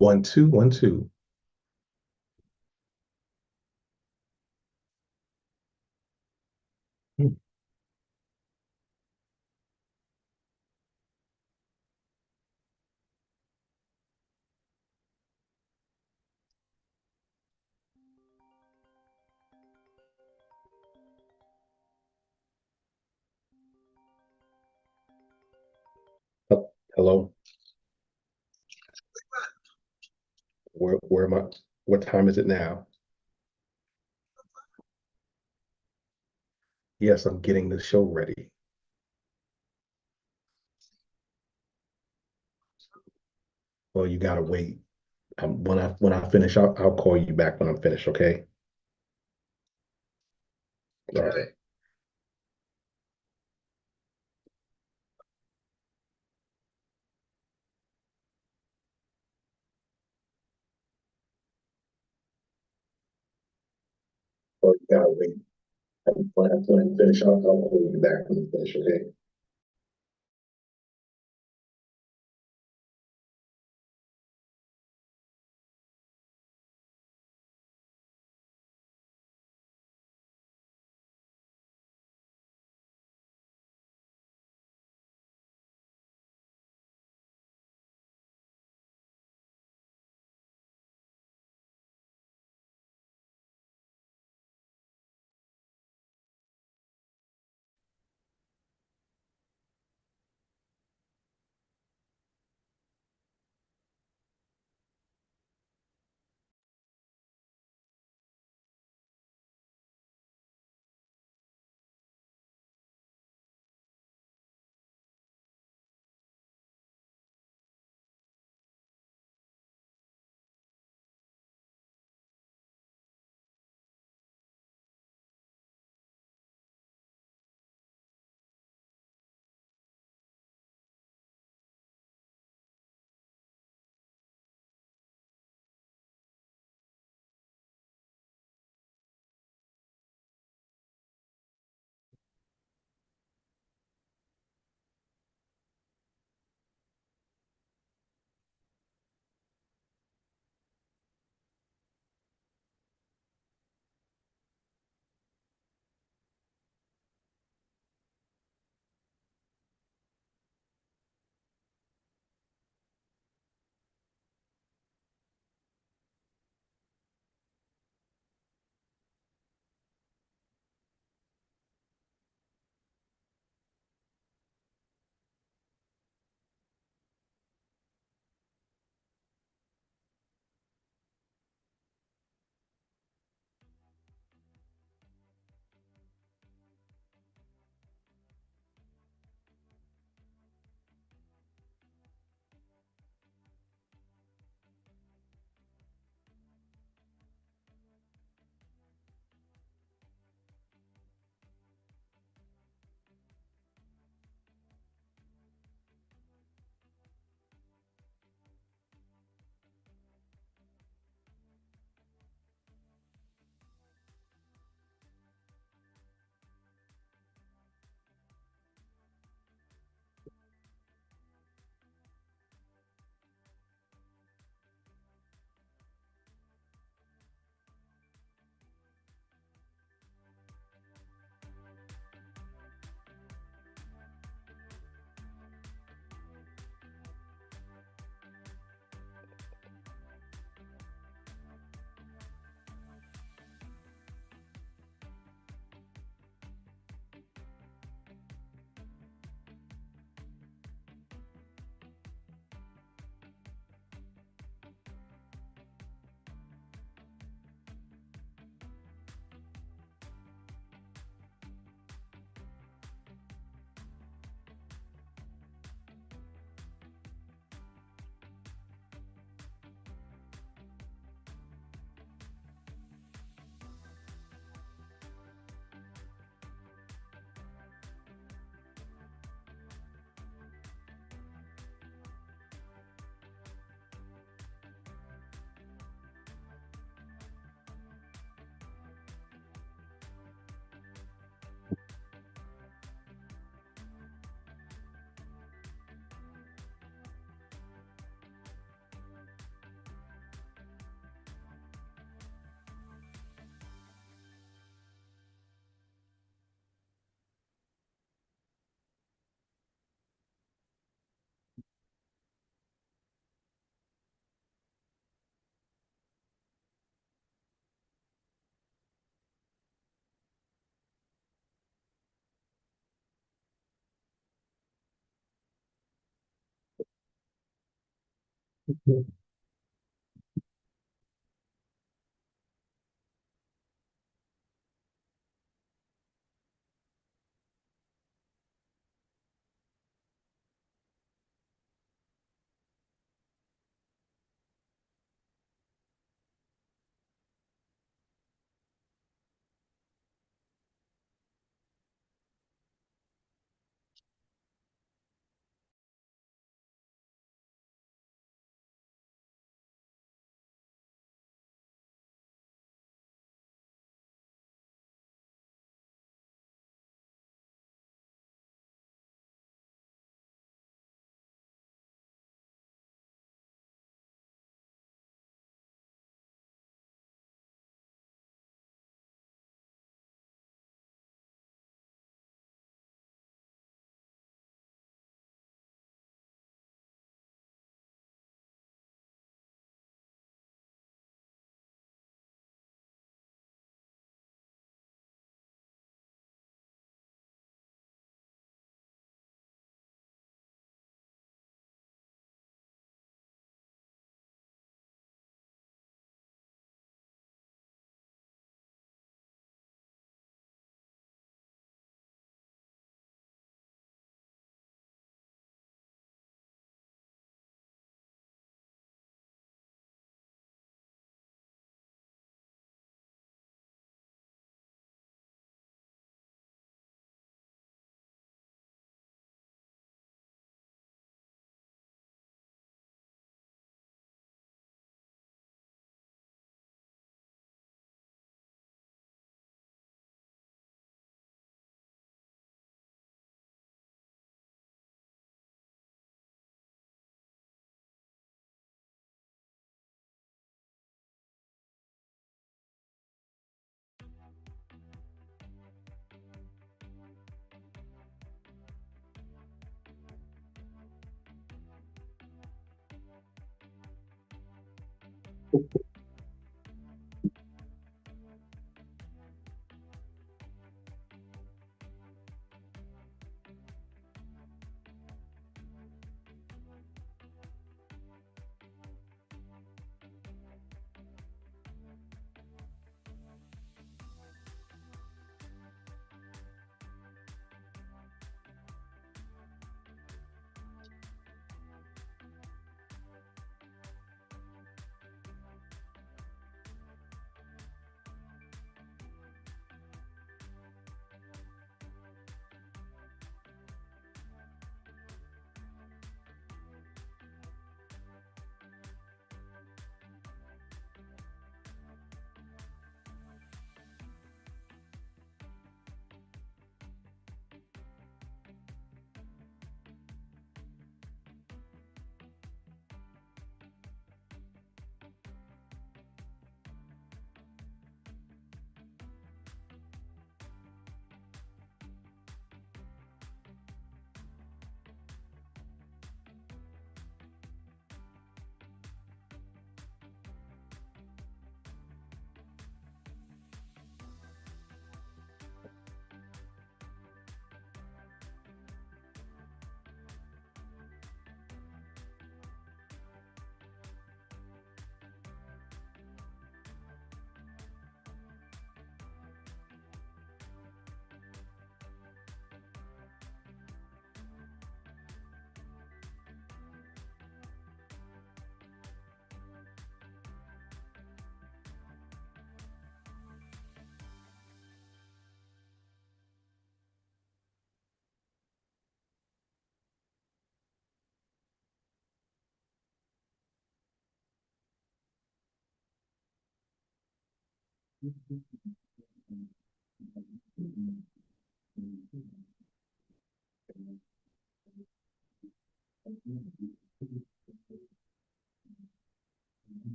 One, two, one, two. Hmm. Hello. Where am I? What time is it now? Yes, I'm getting the show ready. Well, you gotta wait. When I finish, I'll call you back when I'm finished. Okay. All right. Well, you gotta wait. When I finish, I'll call you back when I'm finished. Okay.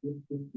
Testing,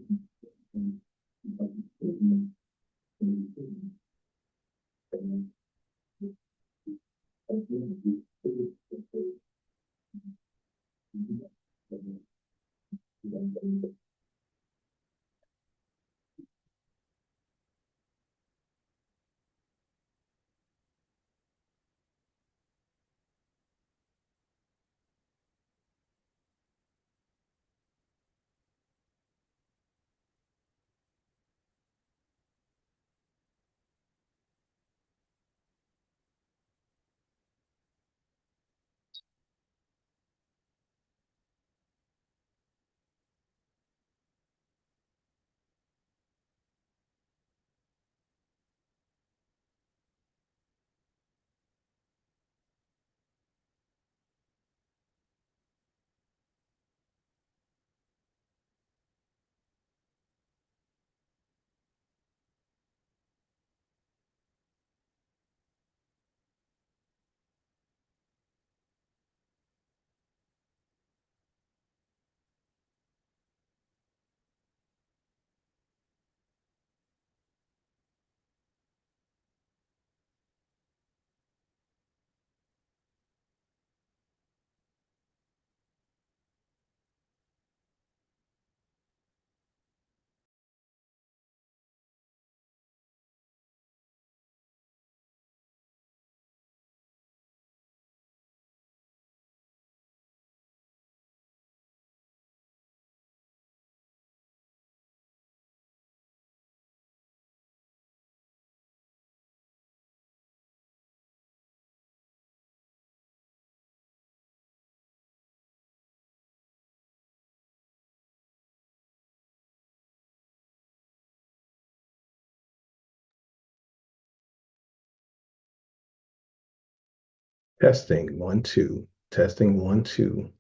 1, 2. Testing, 1, 2.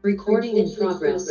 Recording in progress.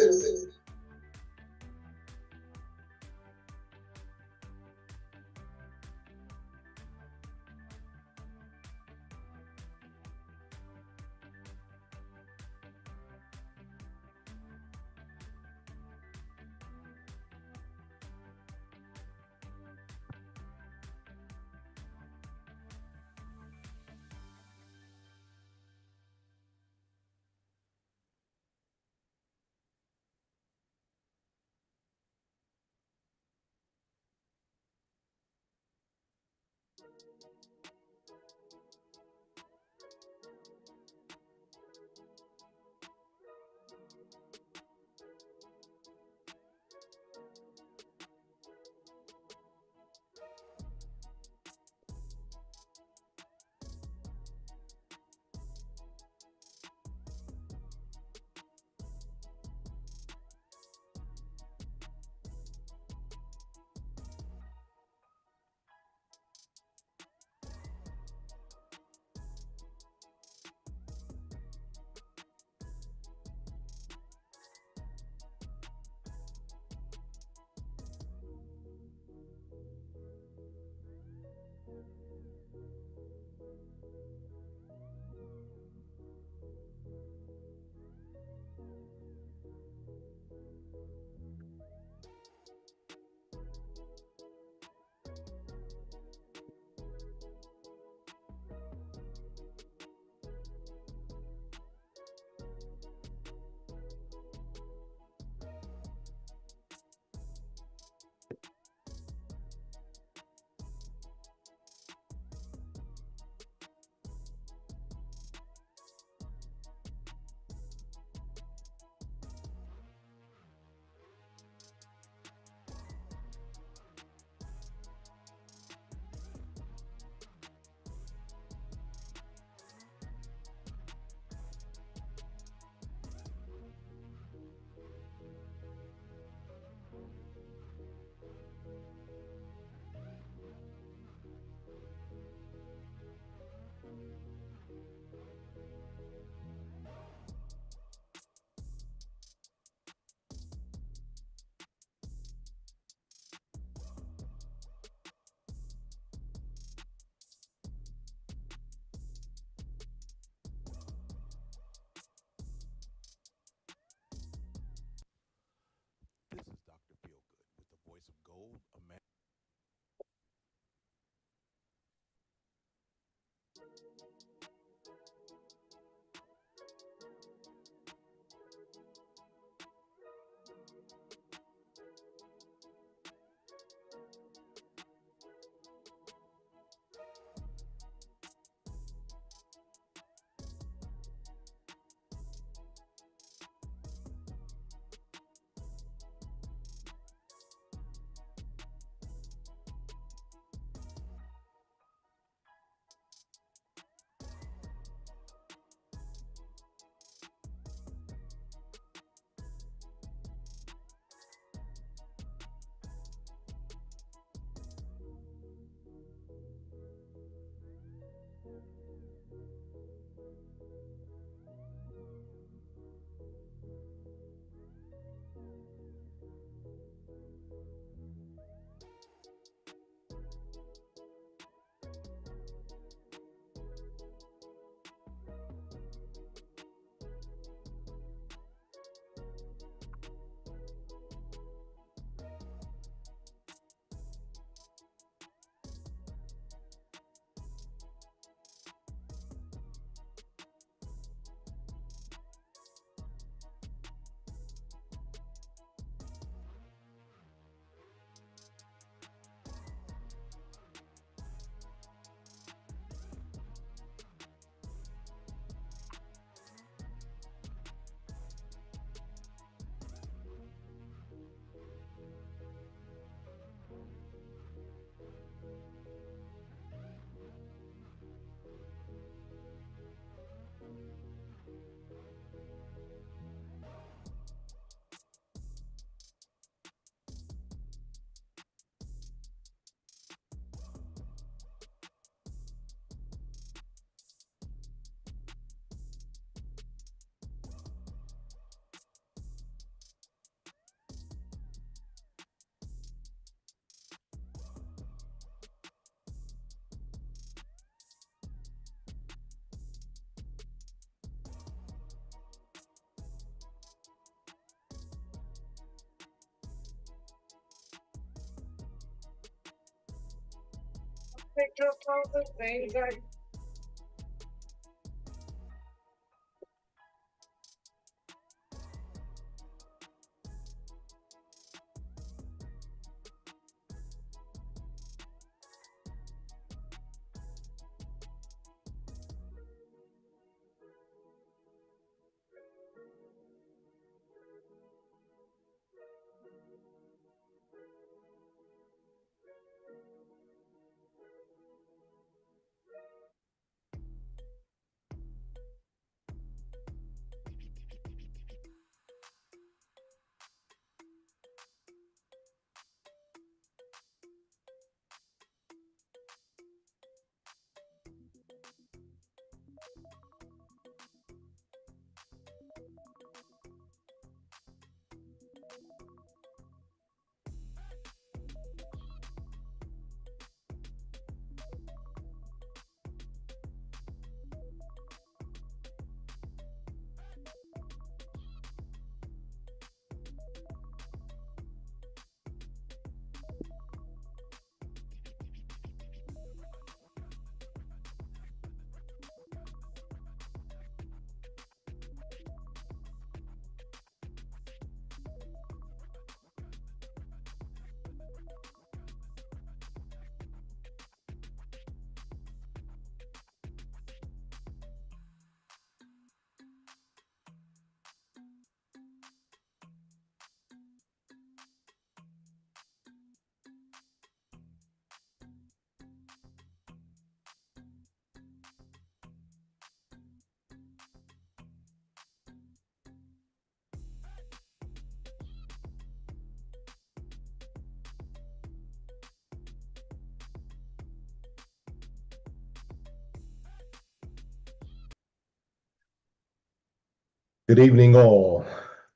Good evening, all.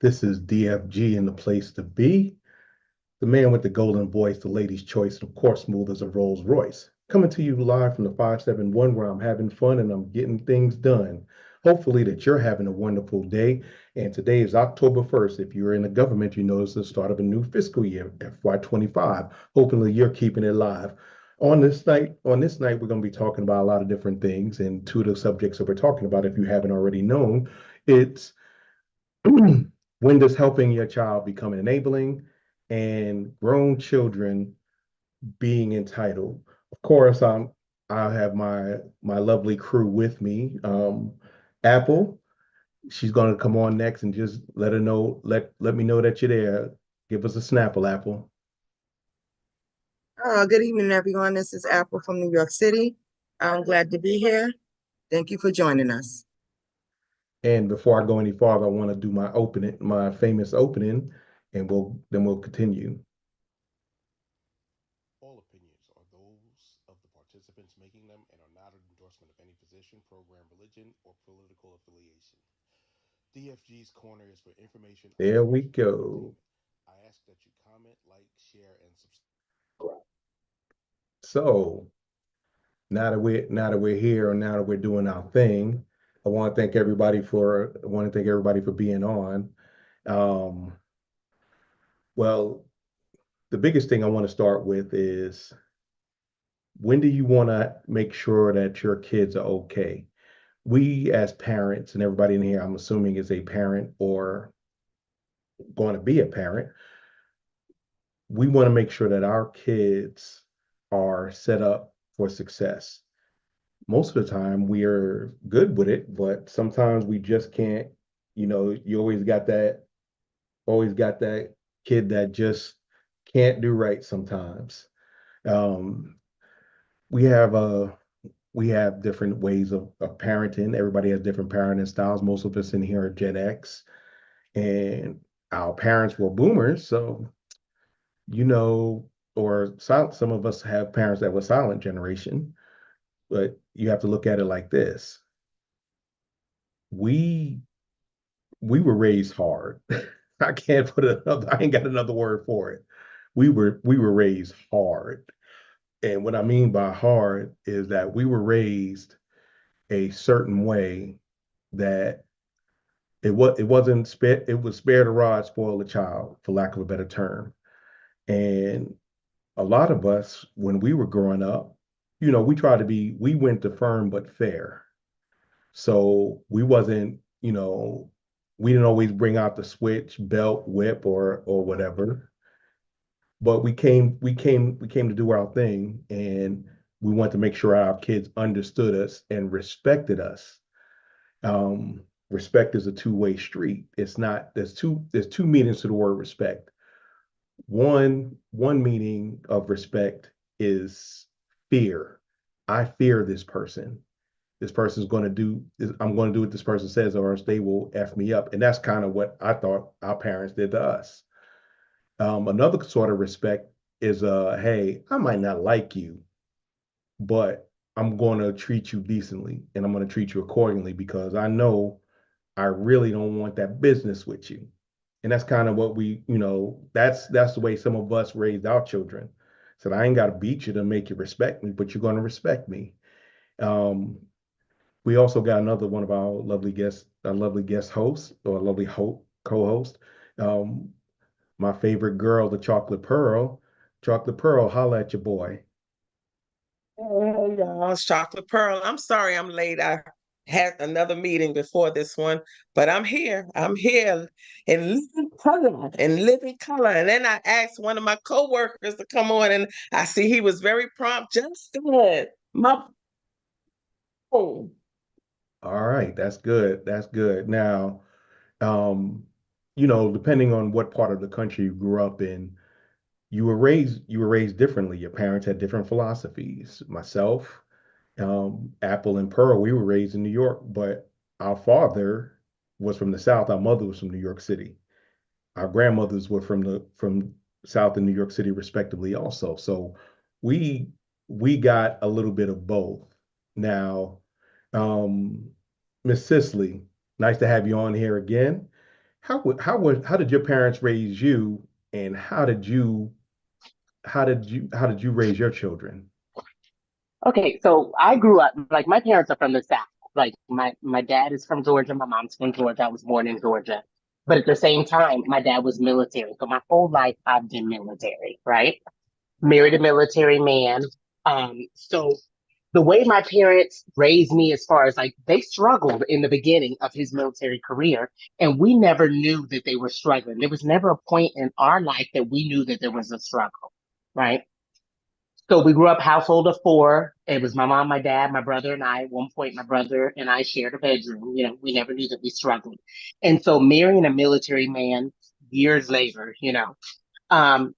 This is DFG in the place to be. The man with the golden voice, the lady's choice, and of course, smooth as a Rolls Royce. Coming to you live from the 571 where I'm having fun and I'm getting things done. Hopefully that you're having a wonderful day. And today is October 1st. If you're in the government, you know it's the start of a new fiscal year, FY25. Hopefully you're keeping it live. On this night, we're going to be talking about a lot of different things. And two of the subjects that we're talking about, if you haven't already known, it's when does helping your child become enabling and grown children being entitled? Of course, I have my lovely crew with me. Apple, she's going to come on next and just let me know that you're there. Give us a snapple, Apple. Good evening, everyone. This is Apple from New York City. I'm glad to be here. Thank you for joining us. And before I go any farther, I want to do my famous opening, and we'll continue. All opinions are those of the participants making them and are not an endorsement of any position, program, religion, or political affiliation. DFG's Corner is for information. There we go. I ask that you comment, like, share, and subscribe. So now that we're here and now that we're doing our thing, I want to thank everybody for being on. Well, the biggest thing I want to start with is, when do you want to make sure that your kids are okay? We as parents, and everybody in here, I'm assuming, is a parent or going to be a parent. We want to make sure that our kids are set up for success. Most of the time we are good with it, but sometimes we just can't. You always got that kid that just can't do right sometimes. Um, we have different ways of parenting. Everybody has different parenting styles. Most of us in here are Gen X, and our parents were boomers, so or some of us have parents that were silent generation. But you have to look at it like this: we were raised hard. I can't put another. I ain't got another word for it. We were raised hard, and what I mean by hard is that we were raised a certain way that it was spare the rod, spoil the child, for lack of a better term. And a lot of us, when we were growing up, we went to firm but fair. So we wasn't, we didn't always bring out the switch, belt, whip, or whatever. But we came to do our thing, and we want to make sure our kids understood us and respected us. Respect is a two-way street. It's not, there's two meanings to the word respect. One meaning of respect is fear. I fear this person. This person's going to do, I'm going to do what this person says, or else they will F me up. And that's kind of what I thought our parents did to us. Another sort of respect is, hey, I might not like you, but I'm going to treat you decently and I'm going to treat you accordingly because I know I really don't want that business with you. And that's kind of what that's the way some of us raised our children. Said, I ain't got to beat you to make you respect me, but you're going to respect me. We also got another one of our lovely guest hosts, or a lovely co-host. My favorite girl, the Chocolate Pearl. Chocolate Pearl, holla at your boy. Hey, y'all, it's Chocolate Pearl. I'm sorry I'm late. I had another meeting before this one, but I'm here. I'm here in living color, And then I asked one of my coworkers to come on, and I see he was very prompt. Just good. My phone. All right, that's good. That's good. Now, depending on what part of the country you grew up in, you were raised differently. Your parents had different philosophies. Myself, Apple and Pearl, we were raised in New York, but our father was from the South. Our mother was from New York City. Our grandmothers were from South and New York City, respectively, also. So we got a little bit of both. Now, Miss Cicely, nice to have you on here again. How did your parents raise you, and how did you raise your children? Okay, so I grew up like my parents are from the South. Like my dad is from Georgia, my mom's from Georgia. I was born in Georgia. But at the same time, my dad was military. So my whole life I've been military, right? Married a military man. So the way my parents raised me as far as like they struggled in the beginning of his military career, and we never knew that they were struggling. There was never a point in our life that we knew that there was a struggle, right? So we grew up household of four. It was my mom, my dad, my brother, and I. At one point, my brother and I shared a bedroom. We never knew that we struggled. And so marrying a military man years later, um,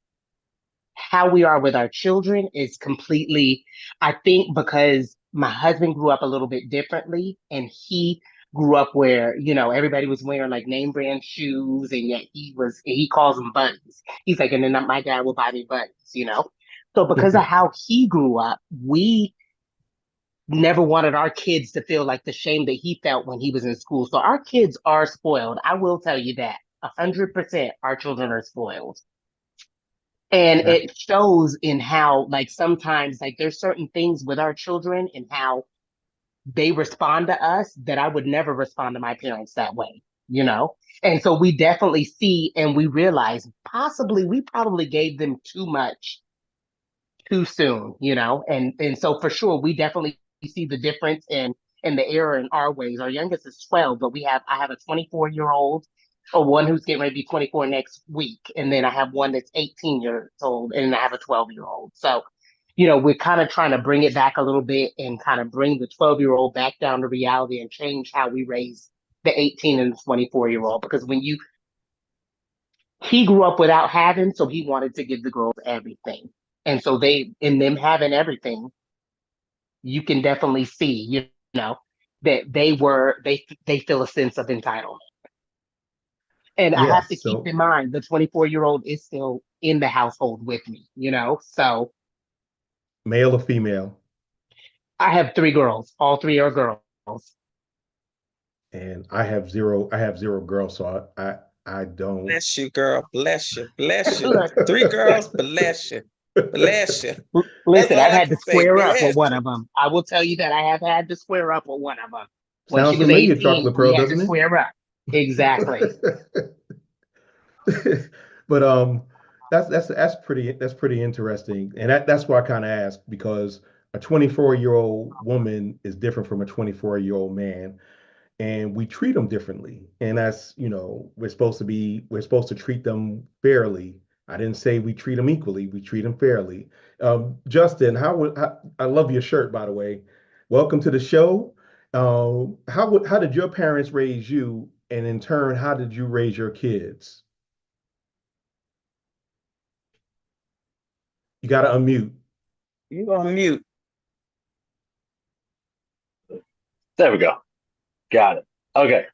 how we are with our children is completely, I think, because my husband grew up a little bit differently, and he grew up where, everybody was wearing like name brand shoes, and yet he calls them bunnies. He's like, and then my dad will buy me bunnies. So because of how he grew up, we never wanted our kids to feel like the shame that he felt when he was in school. So our kids are spoiled. I will tell you that 100% our children are spoiled. And That- it shows in how, like, sometimes, like, there's certain things with our children and how they respond to us that I would never respond to my parents that way. And so we definitely see and we realize we probably gave them too much too soon. And so for sure, we definitely see the difference in the error in our ways. Our youngest is 12, but I have a 24-year-old, or one who's getting ready to be 24 next week. And then I have one that's 18 years old, and I have a 12-year-old. So, we're kind of trying to bring it back a little bit and kind of bring the 12-year-old back down to reality and change how we raise the 18 and the 24-year-old. Because he grew up without having, so he wanted to give the girls everything. And so in them having everything, you can definitely see, that they feel a sense of entitlement. And I have yes. to keep So in mind the 24-year-old is still in the household with me. So male or female? I have three girls. All three are girls. And I have zero girls, so I don't. Bless you, girl. Bless you. Bless you. Look, 3 girls, bless you. Bless you. That's listen, all I've I had can to say. square up with Bless one you. of them. I will tell you that I have had to square up with one of them. When she Sounds was familiar, 18, Chocolate we Pearl, had to doesn't square up. Exactly. it? But that's pretty interesting, and that's why I kind of asked, because A 24-year-old woman is different from a 24-year-old man, and we treat them differently. And that's, we're supposed to treat them fairly. I didn't say we treat them equally, we treat them fairly. Justin, I love your shirt, by the way. Welcome to the show. How did your parents raise you? And in turn, how did you raise your kids? You got to unmute. You on mute. There we go. Got it. Okay.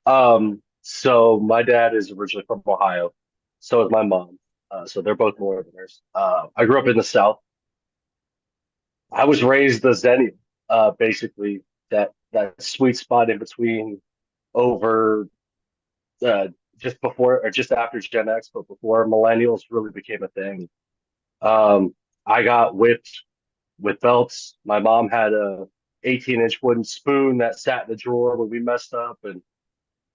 So my dad is originally from Ohio. So is my mom. So they're both Northerners. I grew up in the South. I was raised the Zennial, basically that sweet spot in between over uh, just before or just after Gen X, but before millennials really became a thing. Um, I got whipped with belts. My mom had a 18-inch wooden spoon that sat in the drawer when we messed up, and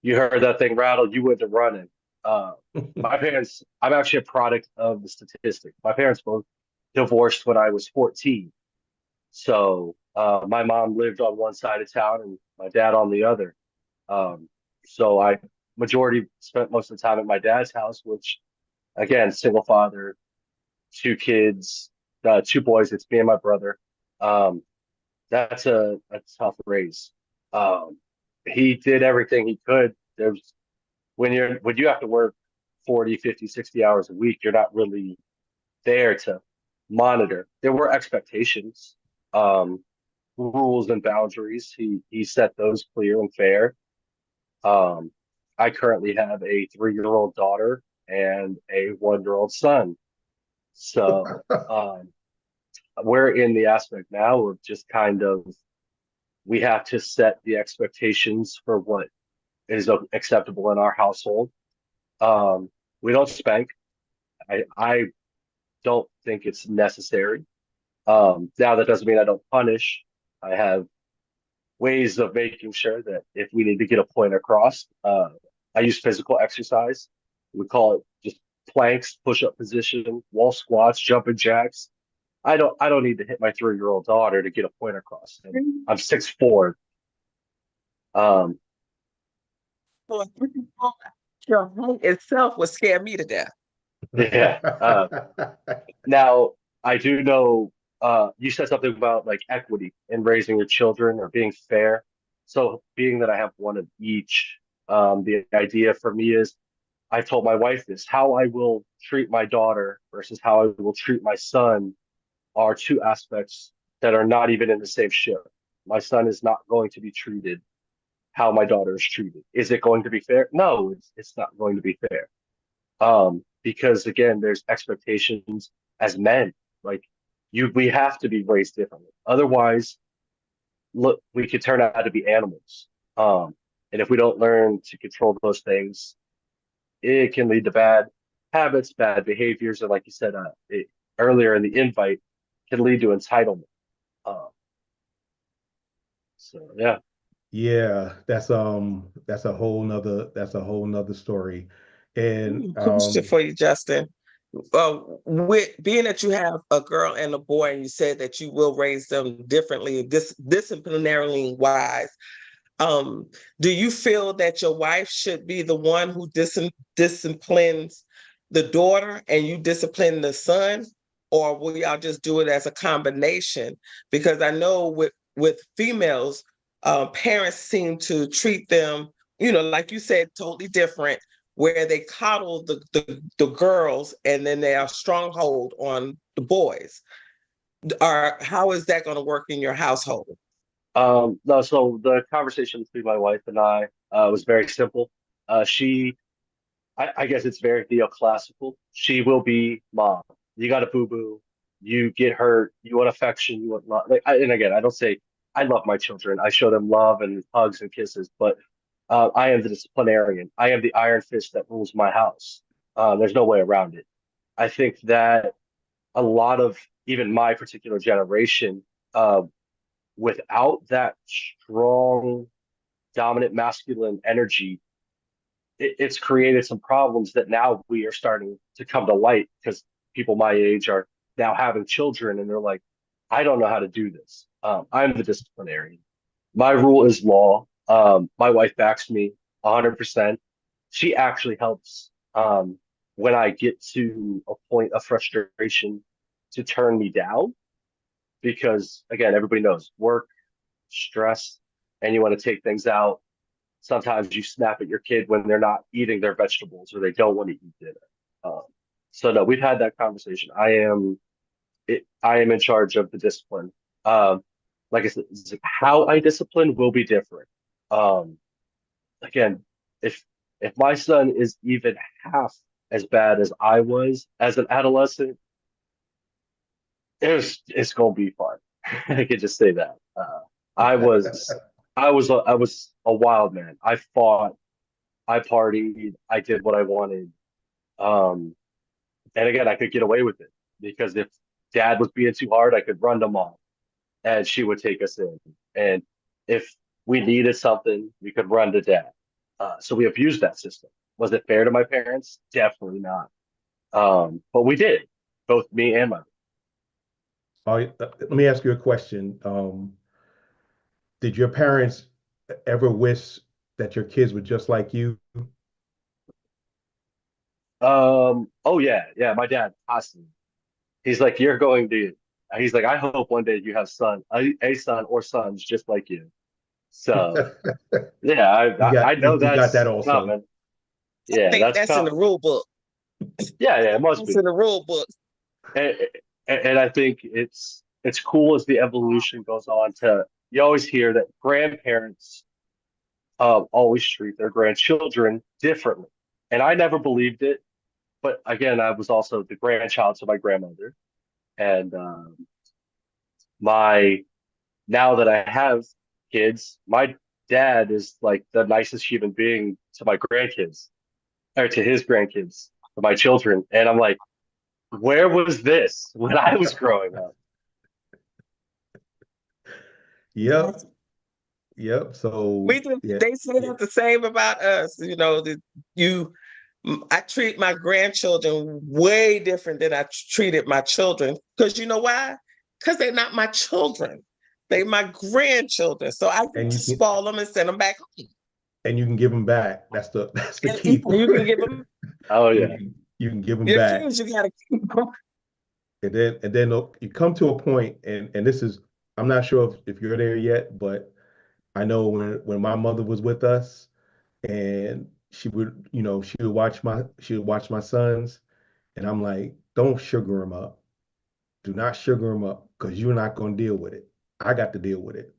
you heard that thing rattle, you went to running. My parents, I'm actually a product of the statistic. My parents both divorced when I was 14. So my mom lived on one side of town and my dad on the other. So I majority spent most of the time at my dad's house, which again, single father, two kids, two boys. It's me and my brother. Um, that's a tough raise. Um, he did everything he could. There's when you have to work 40, 50, 60 hours a week, you're not really there to monitor. There were expectations, um, rules and boundaries. He set those clear and fair. Um, I currently have a 3-year-old daughter and a 1-year-old son. So we're in the aspect now of just kind of we have to set the expectations for what is acceptable in our household. Um, we don't spank. I don't think it's necessary. Now that doesn't mean I don't punish. I have ways of making sure that if we need to get a point across, I use physical exercise. We call it just planks, push-up position, wall squats, jumping jacks. I don't need to hit my 3-year-old daughter to get a point across. And I'm 6'4". Um, For your height itself would scare me to death. yeah. Now I do know you said something about like equity in raising your children or being fair. So being that I have one of each, the idea for me is I've told my wife this, how I will treat my daughter versus how I will treat my son are two aspects that are not even in the same ship. My son is not going to be treated how my daughter is treated. Is it going to be fair? No, it's not going to be fair. Because again, there's expectations as men. Like we have to be raised differently. Otherwise, look, we could turn out to be animals. And if we don't learn to control those things, it can lead to bad habits, bad behaviors, and like you said earlier in the invite, can lead to entitlement. Um, so yeah. Yeah, that's a whole nother story. And Question for you, Justin. With being that you have a girl and a boy, and you said that you will raise them differently, disciplinarily wise, do you feel that your wife should be the one who disciplines the daughter and you discipline the son, or will y'all just do it as a combination? Because I know with females, parents seem to treat them, like you said, totally different, where they coddle the girls and then they are stronghold on the boys. Or how is that going to work in your household? No, so the conversation between my wife and I was very simple. I guess it's very neoclassical. She will be mom. You got a boo boo. You get hurt. You want affection. You want love. And again, I don't say I love my children. I show them love and hugs and kisses. But I am the disciplinarian. I am the iron fist that rules my house. There's no way around it. I think that a lot of even my particular generation, uh, without that strong, dominant masculine energy, it's created some problems that now we are starting to come to light because people my age are now having children and they're like, I don't know how to do this. I'm the disciplinarian. My rule is law. My wife backs me 100%. She actually helps when I get to a point of frustration to turn me down because, again, everybody knows work, stress, and you want to take things out. Sometimes you snap at your kid when they're not eating their vegetables or they don't want to eat dinner. Um, so no, we've had that conversation. I am in charge of the discipline. Um, like I said, how I discipline will be different. Um, again, if if my son is even half as bad as I was as an adolescent, it's gonna be fun. I could just say that. I was I was a wild man. I fought, I partied, I did what I wanted. Um, and again, I could get away with it because if dad was being too hard, I could run them off and she would take us in. And if we needed something, we could run to dad. So we abused that system. Was it fair to my parents? Definitely not. But we did, both me and my. Let me ask you a question. Did your parents ever wish that your kids were just like you? Oh yeah, yeah. My dad constantly. He's like, you're going to. He's like, I hope one day you have a son or sons just like you. So yeah, I know You got that that's also. coming. I Yeah, think that's that's in the coming. rule book. Yeah, yeah, it must That's be. in the rule book. And, and I think it's cool as the evolution goes on to you always hear that grandparents always treat their grandchildren differently. And I never believed it, but again, I was also the grandchild to my grandmother. And my now that I have kids, my dad is like the nicest human being to my grandkids or to his grandkids, to my children. And I'm like, where was this when I was growing up? Yep, yep. So We do, yeah, they say that the same about us. You know, that you, I treat my grandchildren way different than I treated my children. Because you know why? Because they're not my children. They my grandchildren. So I get and to you can spoil them and send them back home. and you can give them back. That's the And key you can part. give them Oh You yeah. can you can give them your back, kids. You got to keep them. and then you come to a point, and this is I'm not sure if you're there yet, but I know when my mother was with us, and she would watch my sons, and I'm like, don't sugar them up. Do not sugar them up because you're not going to deal with it. I got to deal with it.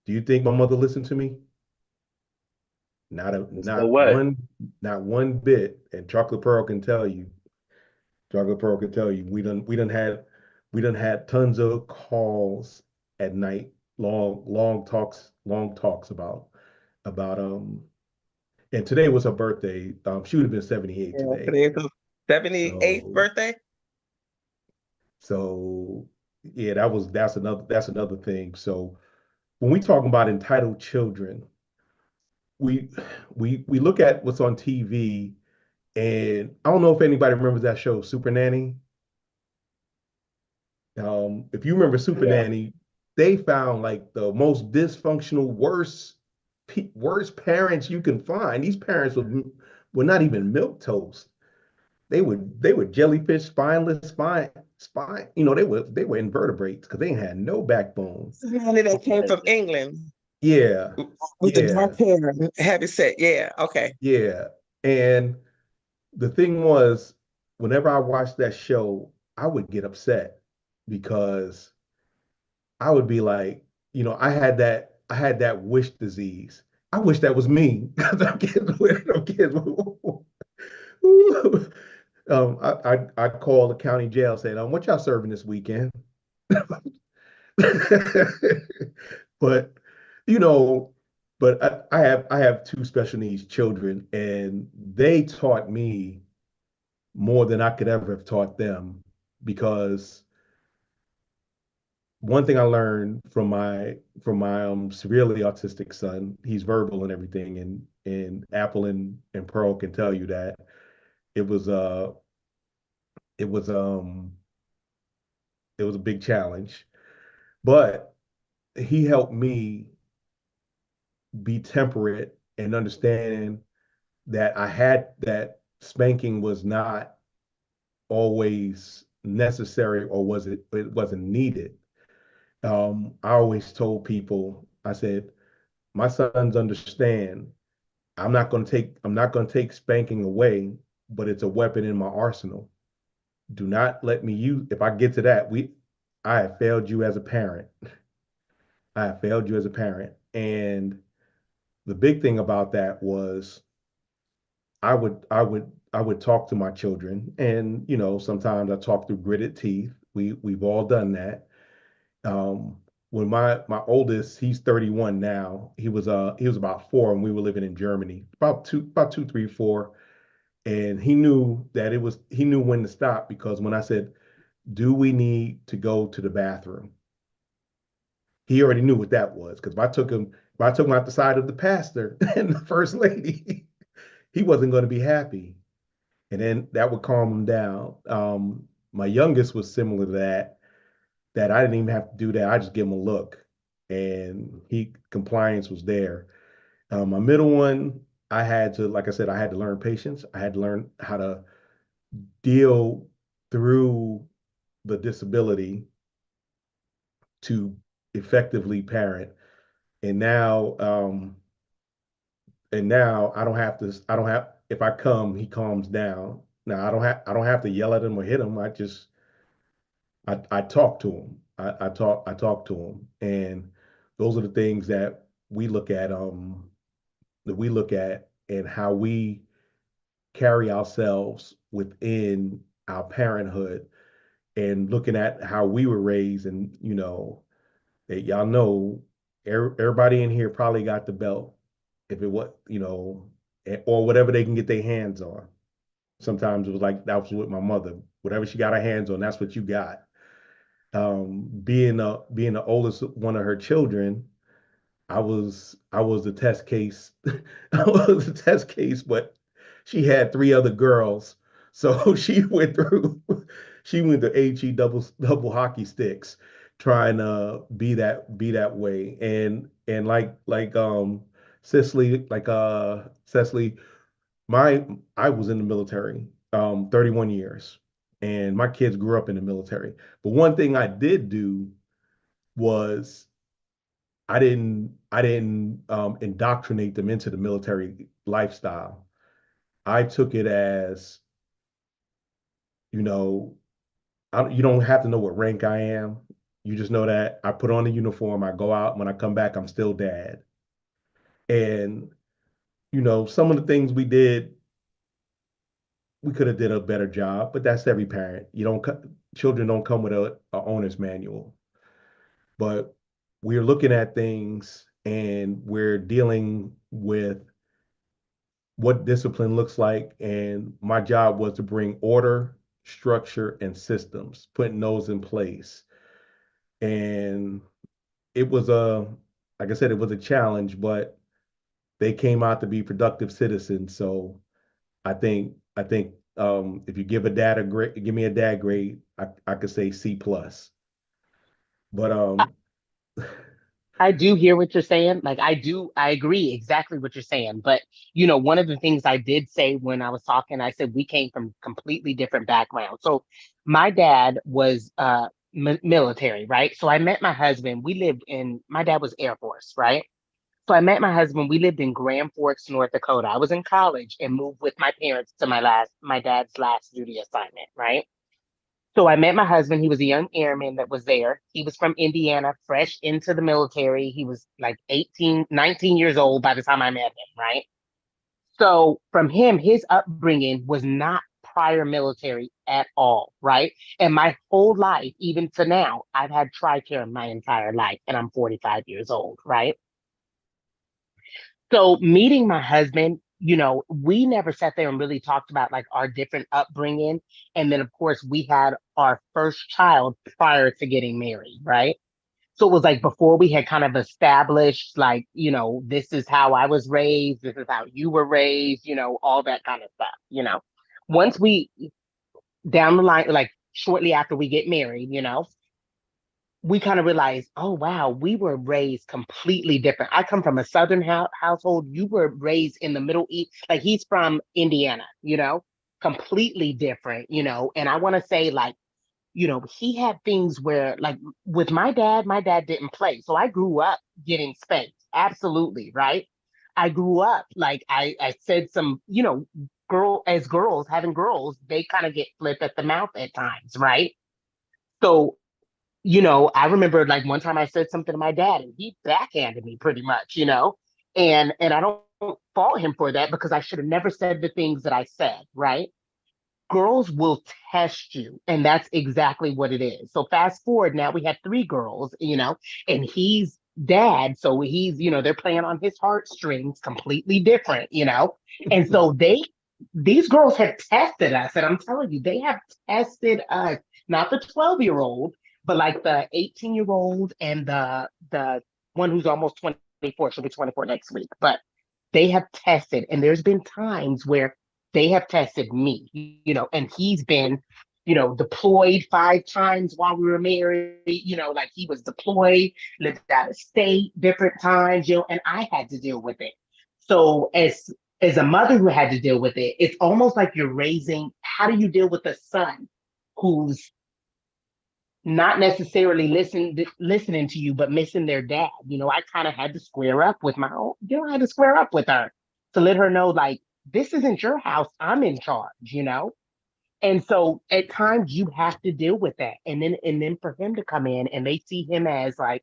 Do you think my mother listened to me? Not a There's no way. not one bit. And Chocolate Pearl can tell you, we done had tons of calls at night, long talks about and today was her birthday. She would have been 78 Yeah, today. today's her 78th So birthday. so yeah, that's another thing. So when we talk about entitled children, we we look at what's on TV, and I don't know if anybody remembers that show, Super Nanny. If you remember Super Yeah. Nanny, they found like the most dysfunctional, worst parents you can find. These parents were not even milk toast. They were jellyfish, spine. They were invertebrates because they had no backbone. Somebody that came from England Yeah, with the yeah, dark hair and heavy set. Yeah, okay. yeah. And the thing was, whenever I watched that show, I would get upset because I would be like, I had that wish disease. I wish that was me. Them kids, them kids. I called the county jail saying, "What y'all serving this weekend?" But you know, but I have two special needs children, and they taught me more than I could ever have taught them because one thing I learned from my severely autistic son, he's verbal and everything, and Apple and Pearl can tell you that it was uh it was um it was a big challenge. But he helped me be temperate and understand that that spanking was not always necessary, or it wasn't needed. I always told people, I said, my sons understand I'm not going to take spanking away, but it's a weapon in my arsenal. Do not let me use, if I get to that, I have failed you as a parent. I have failed you as a parent. And the big thing about that was I would talk to my children, and sometimes I talk through gritted teeth. We've all done that. Um, when my oldest, he's 31 now. He was about 4 when we were living in Germany. About two, 3, 4. And he knew when to stop, because when I said, do we need to go to the bathroom? He already knew what that was, because if I took him out the side of the pastor and the first lady, he wasn't going to be happy. And then that would calm him down. My youngest was similar to that I didn't even have to do that. I just give him a look, and compliance was there. My middle one, like I said, I had to learn patience. I had to learn how to deal through the disability to effectively parent. And now I don't have, if I come, he calms down. Now I don't have to yell at him or hit him. I talk to him. I talk to him. And those are the things that we look at, and how we carry ourselves within our parenthood, and looking at how we were raised. And that y'all know, everybody in here probably got the belt, if it was, or whatever they can get their hands on. Sometimes it was like that was with my mother. Whatever she got her hands on, that's what you got. Being the oldest one of her children, I was the test case. I was the test case, but she had 3 other girls, so she went to HE double hockey sticks, trying to be that way. And Cecily, I was in the military 31 years, and my kids grew up in the military. But one thing I did do was I didn't indoctrinate them into the military lifestyle. I took it as, you know, you don't have to know what rank I am. You just know that I put on the uniform, I go out, when I come back, I'm still dad. And some of the things we did, we could have did a better job, but that's every parent. Children don't come with a owner's manual. But we're looking at things, and we're dealing with what discipline looks like. And my job was to bring order, structure, and systems, putting those in place. And it was like I said, it was a challenge, but they came out to be productive citizens. So I think if you give give me a dad grade, I could say C plus. But I do hear what you're saying. Like I agree exactly what you're saying. But one of the things I did say when I was talking, I said we came from completely different backgrounds. So my dad was military, right? So I met my husband. My dad was Air Force, right? So I met my husband. We lived in Grand Forks, North Dakota. I was in college and moved with my parents to my dad's last duty assignment, right? So I met my husband. He was a young airman that was there. He was from Indiana, fresh into the military. He was like 18, 19 years old by the time I met him, right? So from him, his upbringing was not prior military at all, right? And my whole life, even to now, I've had TRICARE my entire life, and I'm 45 years old, right? So meeting my husband, we never sat there and really talked about like our different upbringing. And then of course we had our first child prior to getting married, right? So it was like before we had kind of established like, this is how I was raised, this is how you were raised, all that kind of stuff. Once we down the line, like shortly after we get married, we kind of realized, oh wow, we were raised completely different. I come from a Southern household. You were raised in the Middle East. Like he's from Indiana, completely different, And I want to say, like, he had things where, like, with my dad didn't play. So I grew up getting spanked. Absolutely, right? I grew up, like, I said some, girls, having girls, they kind of get flipped at the mouth at times, right? So, I remember like one time I said something to my dad and he backhanded me pretty much, and I don't fault him for that because I should have never said the things that I said, right? Girls will test you, and that's exactly what it is. So fast forward, now we have three girls, and he's dad, so he's, they're playing on his heartstrings, completely different, and so these girls have tested us, and I'm telling you, they have tested us, not the 12-year-old, but like the 18-year-old and the one who's almost 24, she'll be 24 next week, but they have tested, and there's been times where they have tested me, and he's been, deployed 5 times while we were married, like he was deployed, lived out of state different times, and I had to deal with it. So as a mother who had to deal with it, it's almost like you're raising, how do you deal with a son who's not necessarily listening to you, but missing their dad? I kind of had to square up with my own, I had to square up with her to let her know, like, this isn't your house. I'm in charge. And so at times you have to deal with that. And then for him to come in and they see him as like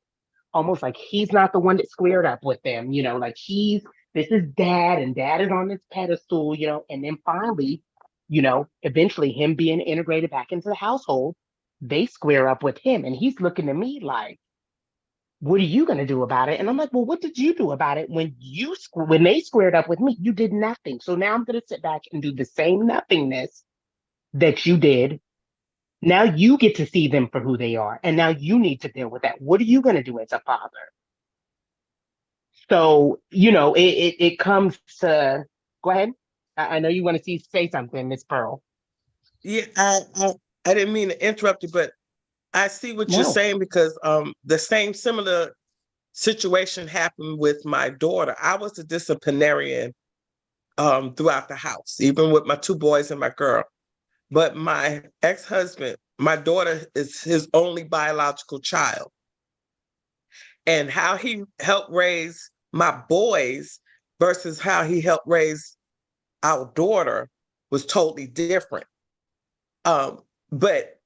almost like he's not the one that squared up with them, like this is dad and dad is on this pedestal, and then finally, eventually him being integrated back into the household, they square up with him and he's looking at me like, what are you going to do about it? And I'm like, well, what did you do about it when they squared up with me? You did nothing. So now I'm going to sit back and do the same nothingness that you did. Now you get to see them for who they are. And now you need to deal with that. What are you going to do as a father? So, it comes to, go ahead. I know you want to say something, Miss Pearl. Yeah, I didn't mean to interrupt you, but I see what you're No. saying because the same similar situation happened with my daughter. I was a disciplinarian throughout the house, even with my 2 boys and my girl. But my ex-husband, my daughter is his only biological child. And how he helped raise my boys versus how he helped raise our daughter was totally different. But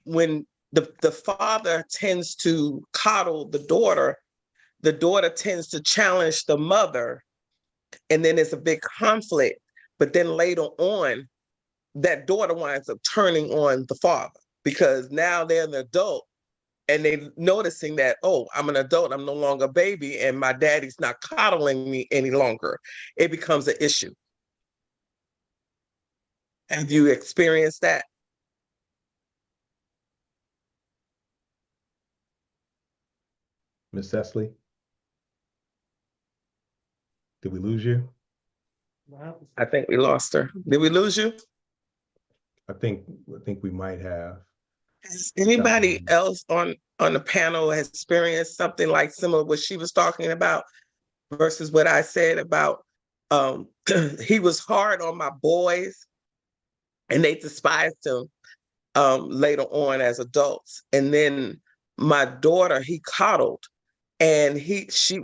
when the father tends to coddle the daughter tends to challenge the mother, and then there's a big conflict. But then later on, that daughter winds up turning on the father because now they're an adult and they're noticing that, oh, I'm an adult, I'm no longer a baby, and my daddy's not coddling me any longer. It becomes an issue. Have you experienced that? Miss Cecily, did we lose you? Well, I think we lost her. Did we lose you? I think we might have. Has anybody else on the panel has experienced something like similar what she was talking about versus what I said about he was hard on my boys and they despised him later on as adults. And then my daughter, he coddled. And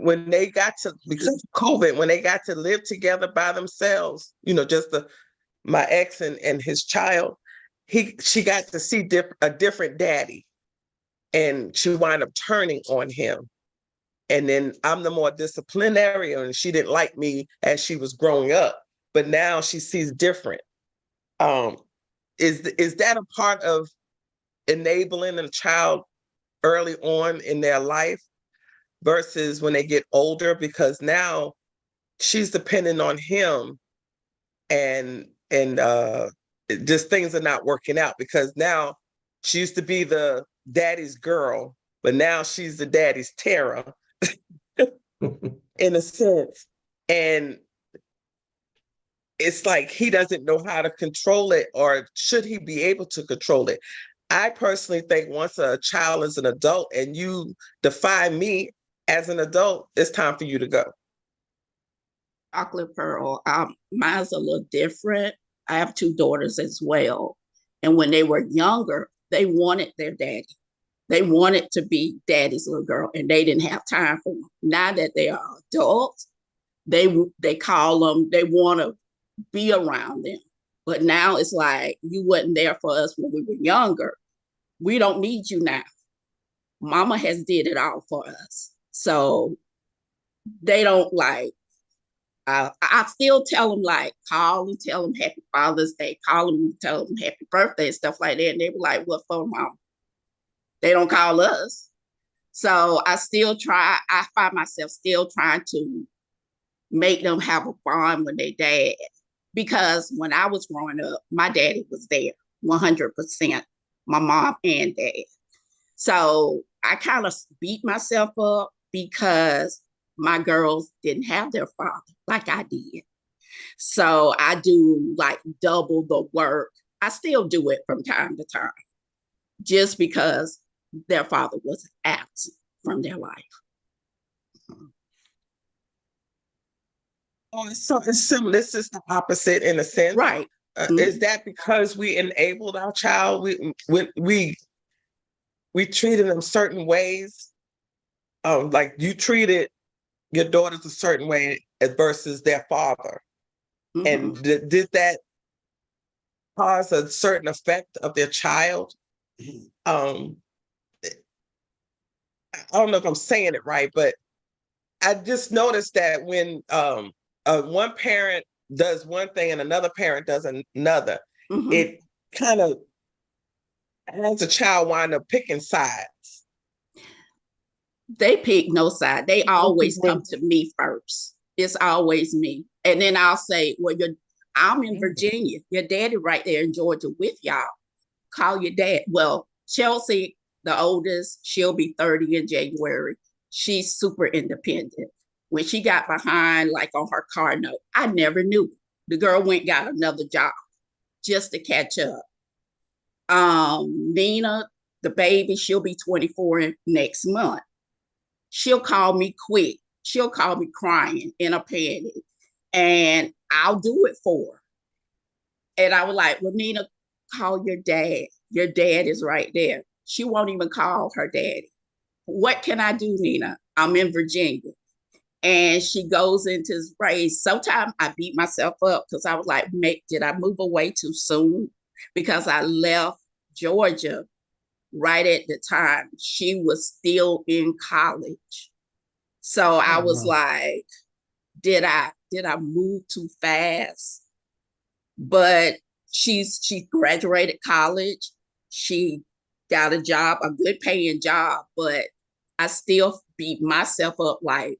when they got to, because of COVID, when they got to live together by themselves, just my ex and his child, she got to see a different daddy, and she wound up turning on him. And then I'm the more disciplinarian, and she didn't like me as she was growing up, but now she sees different. Is that a part of enabling a child early on in their life versus when they get older? Because now she's dependent on him, and just things are not working out because now she used to be the daddy's girl, but now she's the daddy's terror in a sense. And it's like he doesn't know how to control it, or should he be able to control it? I personally think once a child is an adult and you define me as an adult, it's time for you to go. Chocolate Pearl. Mine's a little different. I have two daughters as well. And when they were younger, they wanted their daddy. They wanted to be daddy's little girl, and they didn't have time for them. Now that they are adults, they call them, they want to be around them. But now it's like, you wasn't there for us when we were younger. We don't need you now. Mama has did it all for us. So they don't like, I still tell them, like, call and tell them happy Father's Day, call them and tell them happy birthday and stuff like that. And they were like, what for, Mom? They don't call us. So I find myself still trying to make them have a bond with their dad. Because when I was growing up, my daddy was there 100%, my mom and dad. So I kind of beat myself up because my girls didn't have their father like I did. So I do like double the work. I still do it from time to time, just because their father was absent from their life. Oh, so it's similar. This is the opposite in a sense. Right. Is that because we enabled our child? We treated them certain ways. Like you treated your daughters a certain way versus their father. And did that cause a certain effect of their child? I don't know if I'm saying it right, but I just noticed that when one parent does one thing and another parent does another, it kind of has a child wind up picking sides. They pick no side. They always come to me first. It's always me. And then I'll say, well, I'm in Virginia. Your daddy right there in Georgia with y'all. Call your dad. Well, Chelsea, the oldest, she'll be 30 in January. She's super independent. When she got behind, like on her car note, I never knew. The girl went and got another job just to catch up. Nina, the baby, she'll be 24 next month. She'll call me quick. She'll call me crying in a panic, and I'll do it for her. And I was like, well, Nina, call your dad. Your dad is right there. She won't even call her daddy. What can I do, Nina? I'm in Virginia. And she goes into this race. Sometimes I beat myself up because I was like, did I move away too soon? Because I left Georgia right at the time she was still in college. So I was like, did I move too fast? But she graduated college. She got a job, a good paying job, but I still beat myself up like,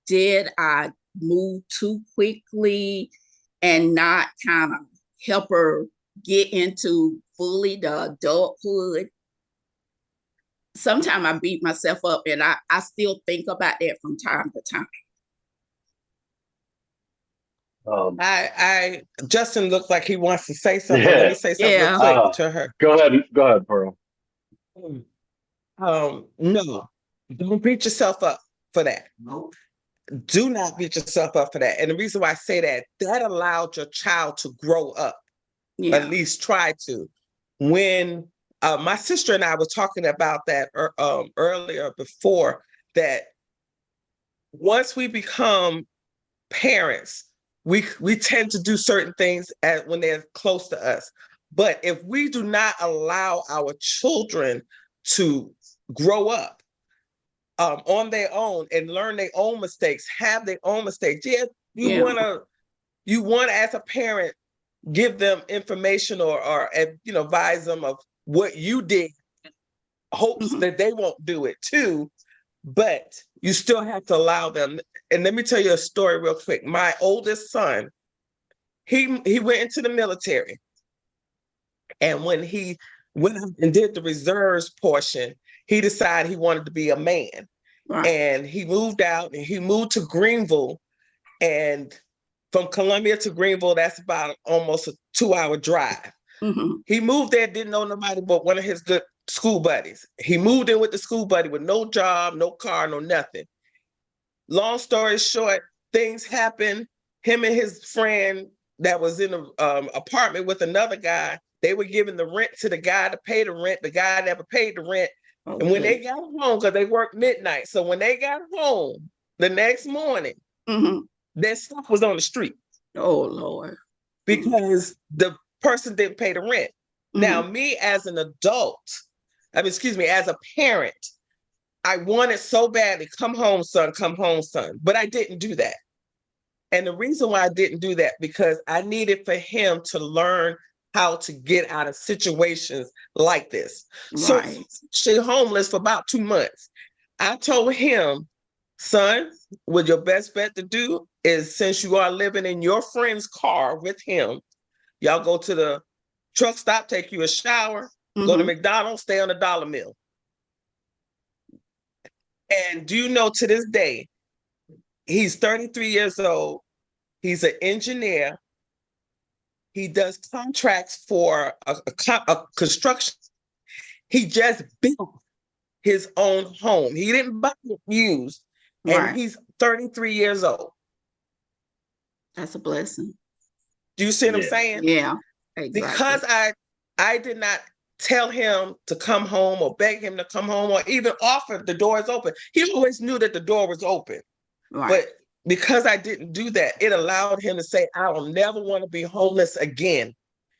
did I move too quickly and not kind of help her get into fully the adulthood? Sometimes I beat myself up, and I still think about that from time to time. Justin looks like he wants to say something. Let me say something real quick to her. Go ahead, Pearl. No, don't beat yourself up for that. Nope. Do not beat yourself up for that. And the reason why I say that allowed your child to grow up, at least try to. When my sister and I were talking about that earlier before, that once we become parents, we tend to do certain things when they're close to us. But if we do not allow our children to grow up on their own and learn their own mistakes, have their own mistakes, you want to, as a parent, give them information or advise them of what you did, hopes that they won't do it too, but you still have to allow them. And let me tell you a story real quick. My oldest son, he went into the military, and when he went and did the reserves portion, he decided he wanted to be a man. Right. And he moved out, and he moved to Greenville, and from Columbia to Greenville, that's about almost a 2-hour drive. Mhm. He moved there, didn't know nobody but one of his good school buddies. He moved in with the school buddy with no job, no car, no nothing. Long story short, things happened. Him and his friend that was in an apartment with another guy, they were giving the rent to the guy to pay the rent. The guy never paid the rent. And when they Okay. got home, because they worked midnight, so when they got home the next morning, Mhm. their stuff was on the street Oh Lord. because the person didn't pay the rent. Now, Mhm. me as an adult, excuse me, as a parent, I wanted so badly, come home, son, but I didn't do that. And the reason why I didn't do that, because I needed for him to learn how to get out of situations like this. So Right. she homeless for about 2 months. I told him, son, what your best bet to do is, since you are living in your friend's car with him, y'all go to the truck stop, take you a shower, go to Mhm. McDonald's, stay on the dollar meal. And do you know, to this day, he's 33 years old. He's an engineer. He does contracts for a construction. He just built his own home. He didn't buy it used. And Right. he's 33 years old. That's a blessing. Do you see what I'm Yeah. saying? Yeah. Exactly. Because I did not tell him to come home or beg him to come home or even offer the door is open. He always knew that the door was open. Right. But because I didn't do that, it allowed him to say, I will never want to be homeless again.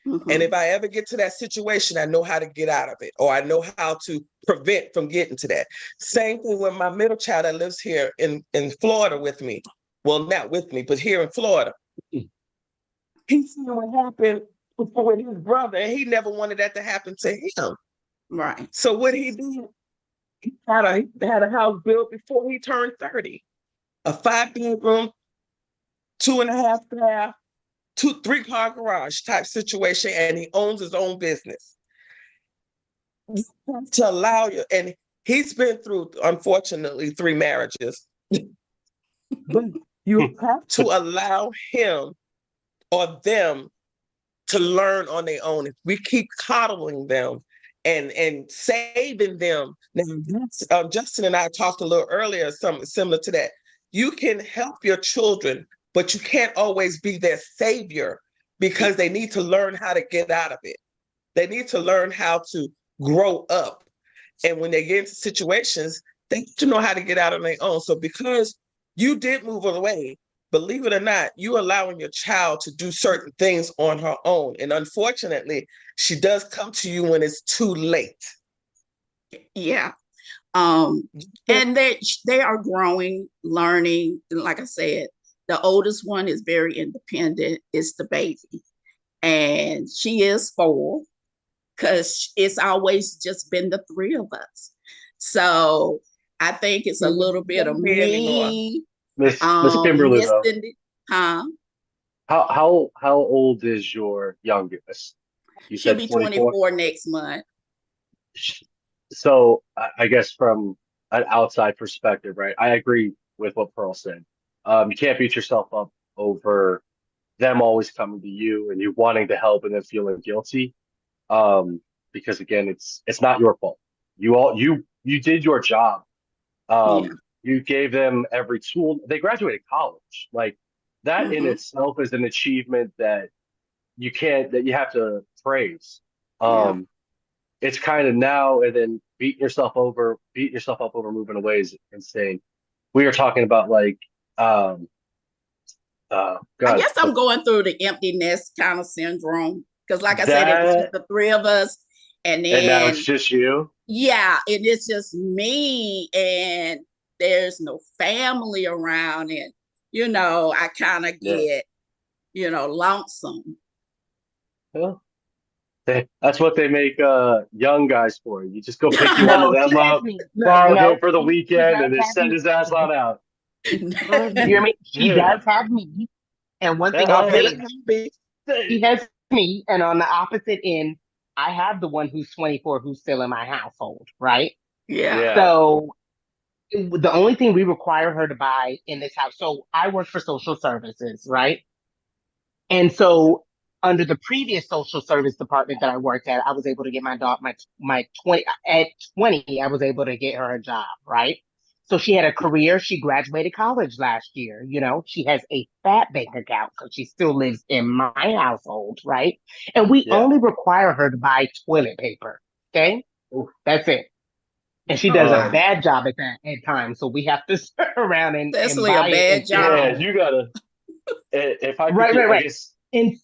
Mhm. And if I ever get to that situation, I know how to get out of it, or I know how to prevent from getting to that. Same thing with my middle child that lives here in Florida with me. Well, not with me, but here in Florida. He seen what happened with his brother, and he never wanted that to happen to him. Right. So what he did, he had a house built before he turned 30. A 5-bedroom, 2.5 bath, 3-car garage type situation, and he owns his own business. You have to allow you, and he's been through, unfortunately, 3 marriages. But you have to allow him or them to learn on their own. If we keep coddling them and saving them, now Justin and I talked a little earlier, something similar to that. You can help your children, but you can't always be their savior, because they need to learn how to get out of it. They need to learn how to grow up. And when they get into situations, they need to know how to get out on their own. So because you did move away, believe it or not, you allowing your child to do certain things on her own. And unfortunately, she does come to you when it's too late. Yeah. And they are growing, learning. And like I said, the oldest one is very independent. It's the baby. And she is 4, because it's always just been the 3 of us. So I think it's a little bit of me Miss Kimberly, though, missing, huh? how old is your youngest? You She'll said be 24. 24 next month. So I guess from an outside perspective, right? I agree with what Pearl said. You can't beat yourself up over them always coming to you and you wanting to help and then feeling guilty. Because again, it's not your fault. You did your job. Yeah. You gave them every tool. They graduated college. Like that in Mhm. itself is an achievement that you have to praise. Yeah. It's kind of now and then beating yourself up over moving away is insane. We were talking about like um I God, guess I'm going through the empty nest kind of syndrome, because, like I said, it was just that the 3 of us, and and now it's then just you. yeah, and it's just me, and there's no family around, and I kind of Yeah. get lonesome. Well, that's what they make young guys for. You just go pick you one of No, them he has up, me. borrow him No, for the he weekend, does and then have send me. his ass on out. You hear me? He Yeah. does have me. And one thing I'll say Uh, is he has me, and on the opposite end, I have the one who's 24 who's still in my household, right? Yeah. yeah. So the only thing we require her to buy in this house, so I work for social services, right? And so under the previous social service department that I worked at, I was able to get my 20 at 20, I was able to get her a job, right? So she had a career. She graduated college last year. She has a fat bank account because she still lives in my household, right? And we Yeah. only require her to buy toilet paper. Okay, Oof. that's it. And she does a Um, bad job at that at times. So we have to sit around and Especially a buy it and bad share yeah, it. job. you gotta. If I could Right, get, right, I right. guess, And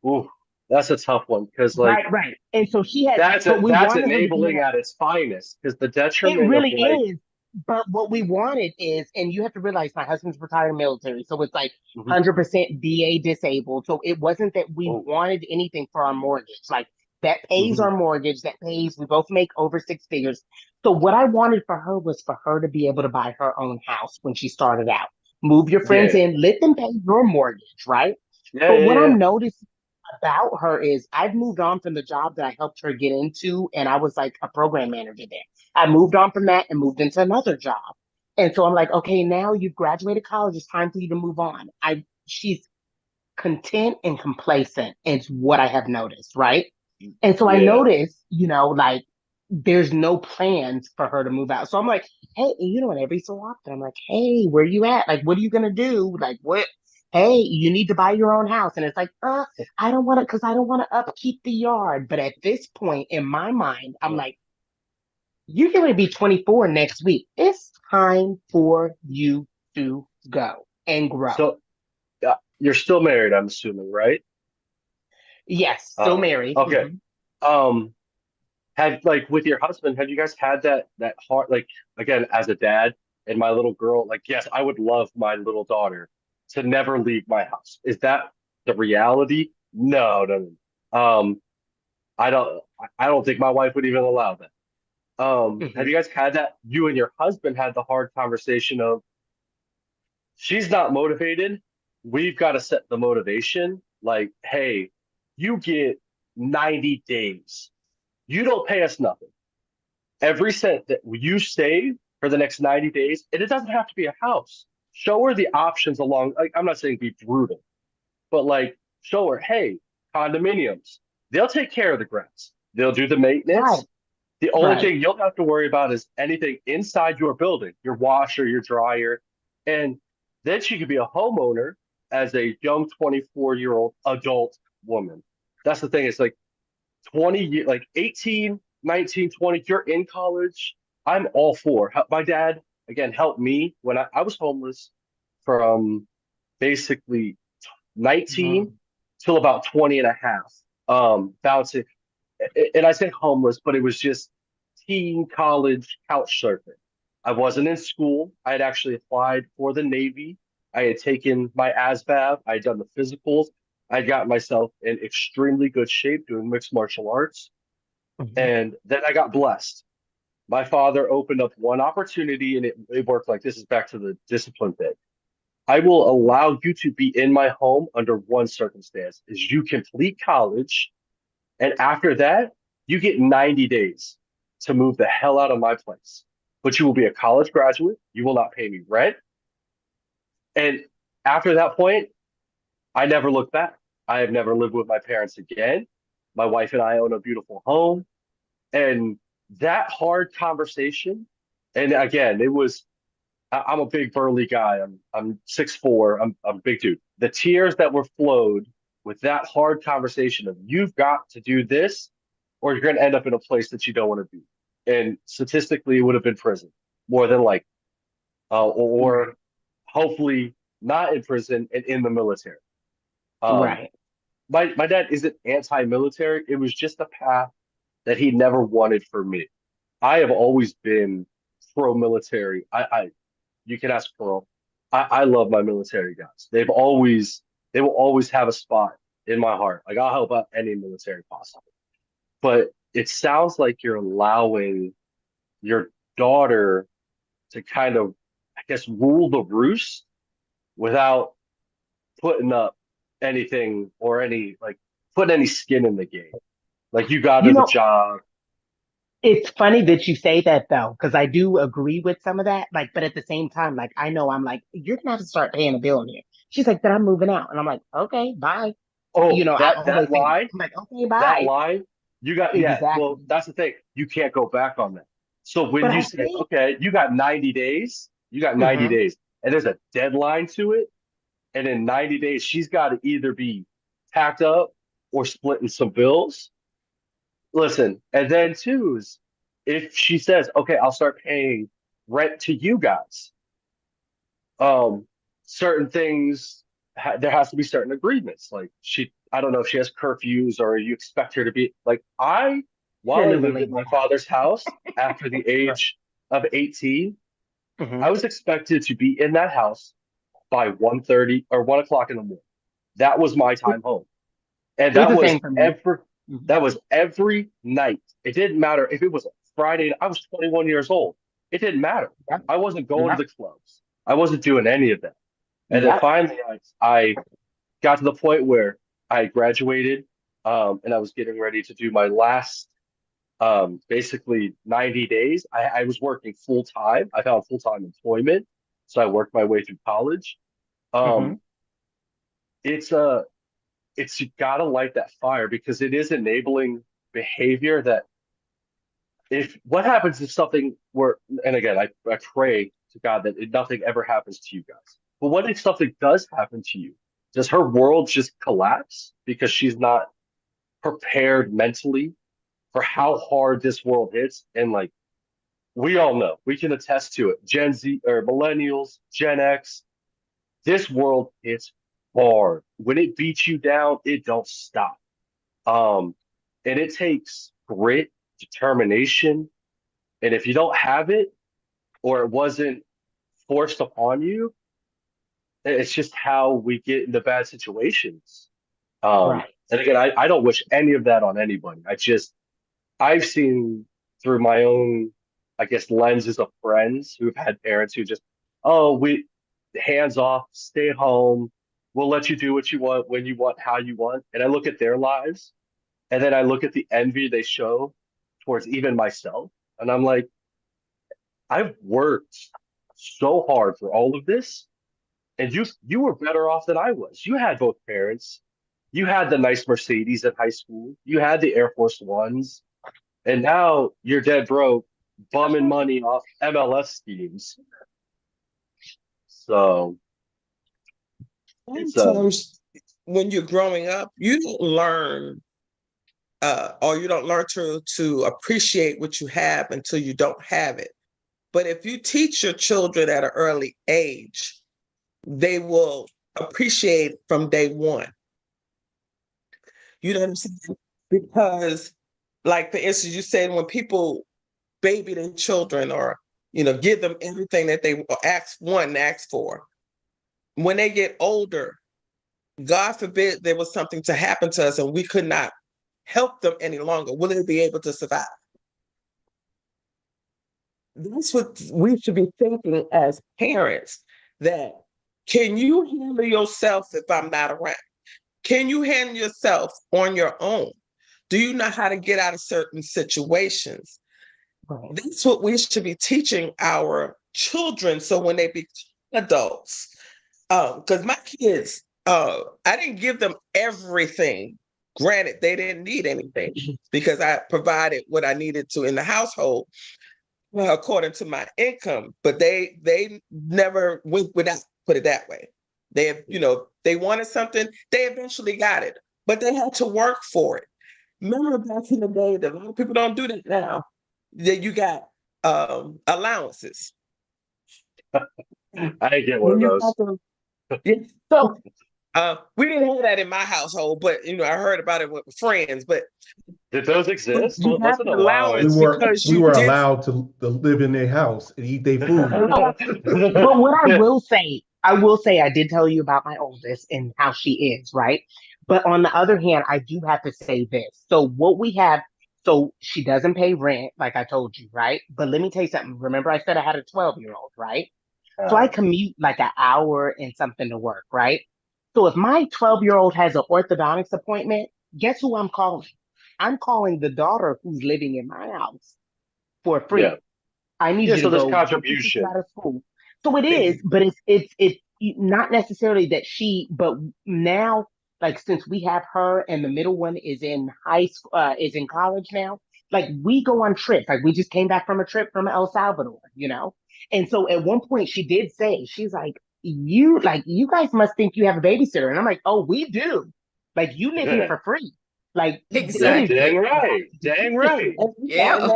ooh, that's a tough one because like right. And so she had, that's but we that's wanted her to be enabling at its finest because the it detriment of really like, is. But what we wanted is, and you have to realize my husband's retired military, so it's like mhm, 100% VA disabled. So it wasn't that we oh, wanted anything for our mortgage. Like that pays mhm, our mortgage, that pays, we both make over six figures. So what I wanted for her was for her to be able to buy her own house when she started out. Move your friends yeah, in, let them pay your mortgage, right? yeah, But yeah, what yeah, I'm noticing about her is I've moved on from the job that I helped her get into, and I was like a program manager there. I moved on from that and moved into another job. And so I'm like, okay, now you've graduated college, it's time for you to move on. She's content and complacent, is what I have noticed, right? And so I yeah. noticed, like there's no plans for her to move out. So I'm like, hey, and every so often I'm like, hey, where you at? Like, what are you gonna do? Like, what? Hey, you need to buy your own house. And it's like, I don't want to, because I don't want to upkeep the yard. But at this point in my mind, I'm like, you're going to be 24 next week. It's time for you to go and grow. So you're still married, I'm assuming, right? Yes, still married. Okay. Mhm. Um, have like with your husband, have you guys had that hard like again as a dad and my little girl, like yes, I would love my little daughter to never leave my house. Is that the reality? No, no, no. I don't think my wife would even allow that. Have Mhm. you guys had that? You and your husband had the hard conversation of she's not motivated. We've got to set the motivation. Like, hey, you get 90 days. You don't pay us nothing. Every cent that you save for the next 90 days, and it doesn't have to be a house. Show her the options along. Like, I'm not saying be brutal, but like show her, hey, condominiums, they'll take care of the grass. They'll do the Right, maintenance. The only right. thing you'll have to worry about is anything inside your building, your washer, your dryer. And then she could be a homeowner as a young 24-year-old adult woman. That's the thing. It's like 20, like 18, 19, 20, you're in college. I'm all for. My dad, again, helped me when I was homeless from basically 19 Mhm. till about 20 and a half. Bouncing, and I say homeless, but it was just teen college couch surfing. I wasn't in school. I had actually applied for the Navy. I had taken my ASVAB. I had done the physicals. I had gotten myself in extremely good shape doing mixed martial arts. Mhm. And then I got blessed. My father opened up one opportunity and it worked like this is back to the discipline thing. I will allow you to be in my home under one circumstance is you complete college and after that, you get 90 days to move the hell out of my place. But you will be a college graduate. You will not pay me rent. And after that point, I never look back. I have never lived with my parents again. My wife and I own a beautiful home. And that hard conversation, and again, it was, I'm a big burly guy. I'm 6'4". I'm a big dude. The tears that were flowed with that hard conversation of you've got to do this or you're going to end up in a place that you don't want to be. And statistically, it would have been prison more than like, or Right, hopefully not in prison and in the military. Um, right. my dad isn't anti-military. It was just a path that he never wanted for me. I have always been pro-military. You can ask Pearl. I love my military guys. They will always have a spot in my heart. Like I'll help out any military possible. But it sounds like you're allowing your daughter to kind of, I guess, rule the roost without putting up anything or any like putting any skin in the game. Like you got You her the know, job. it's funny that you say that though, because I do agree with some of that. Like, but at the same time, like I know I'm like, you're gonna have to start paying a bill in here. She's like, then I'm moving out. And I'm like, okay, bye. Oh, I that always say, line, I'm like, okay, that bye. line, you got, yeah. Exactly. Well, that's the thing. You can't go back on that. So But when you I say, think, okay, you got 90 days, you got 90 mhm, days, and there's a deadline to it, and in 90 days, she's got to either be packed up or splitting some bills. Listen, and then too is if she says, okay, I'll start paying rent to you guys, um, certain things there has to be certain agreements. Like I don't know if she has curfews or you expect her to be like while you're I living lived late at night my father's house after the house. age of 18, Right. I was expected to be in that house by 1:30 or 1 o'clock in the morning. That was my It, time home. And it was the same for me. Mhm. that was every night. It didn't matter if it was Friday. I was 21 years old. It didn't matter. Yep. I wasn't going to Yep. the clubs. I wasn't doing any of that. And then Yep. finally, I got to the point where I graduated, and I was getting ready to do my last, basically 90 days. I was working full time. I found full time employment, so I worked my way through college. Hmm. Um, it's you gotta light that fire because it is enabling behavior that if what happens if something were, and again, I pray to God that nothing ever happens to you guys. But what if something does happen to you? Does her world just collapse because she's not prepared mentally for how hard this world hits? And like we all know, we can attest to it. Gen Z or millennials, Gen X, this world hits hard. When it beats you down, it don't stop. Um, and it takes grit, determination, and if you don't have it or it wasn't forced upon you, it's just how we get into bad situations. Right. And again, I don't wish any of that on anybody. I've seen through my own, I guess, lenses of friends who've had parents who just, oh, we hands off, stay home. We'll let you do what you want, when you want, how you want. And I look at their lives and then I look at the envy they show towards even myself. And I'm like, I've worked so hard for all of this, and you were better off than I was. You had both parents. You had the nice Mercedes in high school. You had the Air Force Ones, and now you're dead broke, bumming money off MLS schemes. So it's Sometimes when you're growing up, you don't learn or you don't learn to appreciate what you have until you don't have it. But if you teach your children at an early age, they will appreciate from day one. You know what I'm saying? Because, like for instance, you said when people baby their children or give them everything that they ask for. When they get older, God forbid there was something to happen to us and we could not help them any longer. Will they be able to survive? That's what we should be thinking as parents, that can you handle yourself if I'm not around? Can you handle yourself on your own? Do you know how to get out of certain situations? Right. That's what we should be teaching our children. So when they become adults, because my kids, I didn't give them everything. Granted, they didn't need anything because I provided what I needed to in the household according to my income, but they never went without, put it that way. They wanted something, they eventually got it, but they had to work for it. Remember back in the day that a lot of people don't do that now, that you got allowances. I get one When of you got those. them, yeah. So We didn't have that in my household, but I heard about it with friends. But Did those exist? you got What's an the We allowance allowance? were because we you were did. allowed to live in their house and eat their food. no, but what I will say, I did tell you about my oldest and how she is, right? But on the other hand, I do have to say this. So what we have, so she doesn't pay rent, like I told you, right? But let me tell you something. Remember, I said I had a 12-year-old, right? So I commute like an hour and something to work, right? So if my 12-year-old has an orthodontics appointment, guess who I'm calling? I'm calling the daughter who's living in my house for yeah. free. I need Yeah, you to so there's go get your sister contribution. out of school. So it is, but it's not necessarily that she, but now like since we have her and the middle one is in high school, is in college now, like we go on trips. Like we just came back from a trip from El Salvador, you know? And so at one point she did say, she's like, you guys must think you have a babysitter. And I'm like, oh, we do. Like you live here for free. Like it Yeah, is Exactly. dang right. Dang right. Yeah.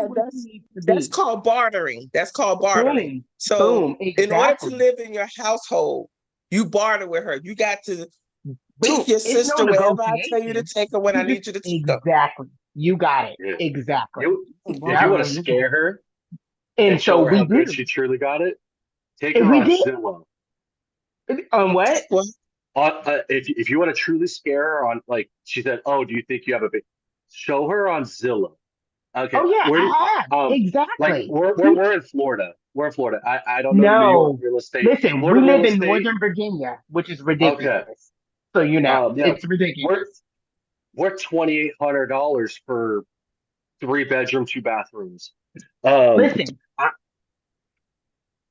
That's called bartering. That's called bartering. Boom, So boom, in order to exactly. live in your household, you barter with her. You got to Boom. take your It's no sister wherever I tell you to negotiation. take her when I You need just you to take her. exactly. You got it. Yeah. Exactly. If you want to scare her And and show so her we how good do. she truly got it, take And her we on did. Zillow. On what? Well, If you want to truly scare her on, like she said, oh, do you think you have a big? Show her on Zillow. Okay, Oh yeah, where do I have. like Exactly. we're in Florida. We're in Florida. I don't know New York No. real estate. Listen, we Florida live real in estate. Northern Virginia, which is Okay. ridiculous. So you know, Yeah, it's ridiculous. we're $2,800 for 3 bedroom, 2 bathrooms. Listen,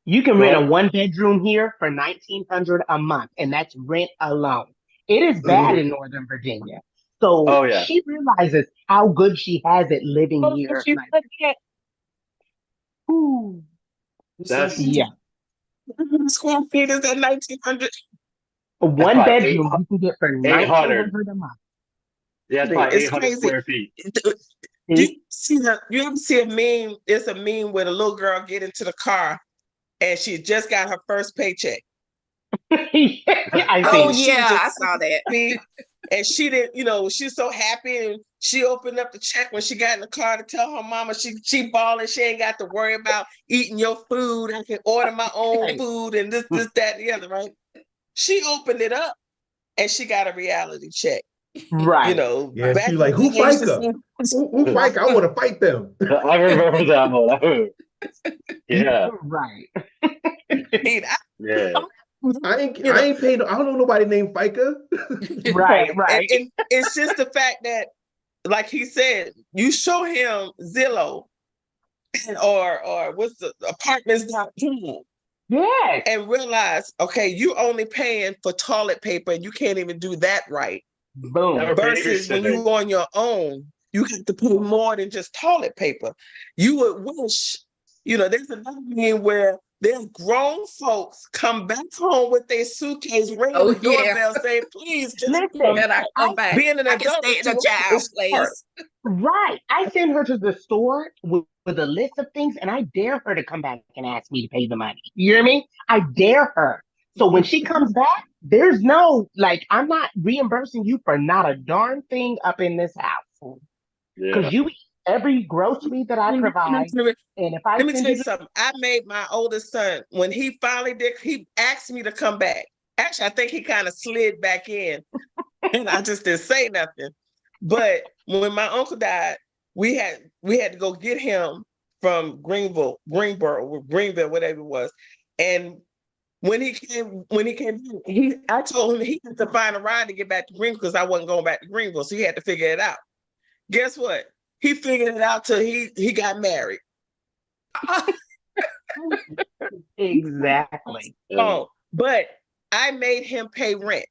you can Go rent a ahead. 1 bedroom here for $1,900 a month, and that's rent alone. It is bad in Northern Virginia. So Oh yeah. she realizes how good she has it living oh, here. she Like, forget. ooh, That's yeah. Square feet is at 1,900. A that's one probably eight bedroom you can get for 800. 1,900 a month. Yeah, that's probably It's 800 crazy. square feet. Do you see that? You ever see a meme? It's a meme where the little girl get into the car and she just got her first paycheck. I Oh see. She was yeah, I just saw that. happy, and she didn't, she's so happy, and she opened up the check when she got in the car to tell her mama she balling, she ain't got to worry about eating your food. I can order my own Right. food and this, that, and the other, right? She opened it up and she got a reality check. Right. Yeah, Back she in like, the who day, I used to FICA? see, Who FICA? I want to fight them. I remember that one. Yeah, Right. yeah. I ain't paying. I don't know nobody named FICA. Right. Right. And it's just the fact that, like he said, you show him Zillow or what's the apartments.com Yes. and realize, okay, you only paying for toilet paper and you can't even do that right. Boom. Never Versus when babysitting. you on your own, you have to pay more than just toilet paper. You would wish, there's another meme where there's grown folks come back home with their suitcase, ringing Oh the yeah. doorbell, saying, "Please just Listen, come." Can I come back? Being an I can adult stay in a is child's hard. place. right. I send her to the store with a list of things, and I dare her to come back and ask me to pay the money. You hear me? I dare her. So when she comes back, there's no, like, I'm not reimbursing you for not a darn thing up in this house. Yeah. Because you eat every grocery that I provide. And if I Let me send tell you you something. I made my oldest son, when he finally did, he asked me to come back. Actually, I think he kind of slid back in and I just didn't say nothing. But when my uncle died, we had to go get him from Greenville, whatever it was. And when he came, I told him he had to find a ride to get back to Greenville because I wasn't going back to Greenville. So he had to figure it out. Guess what? He figured it out till he got married. exactly. Oh, but I made him pay rent.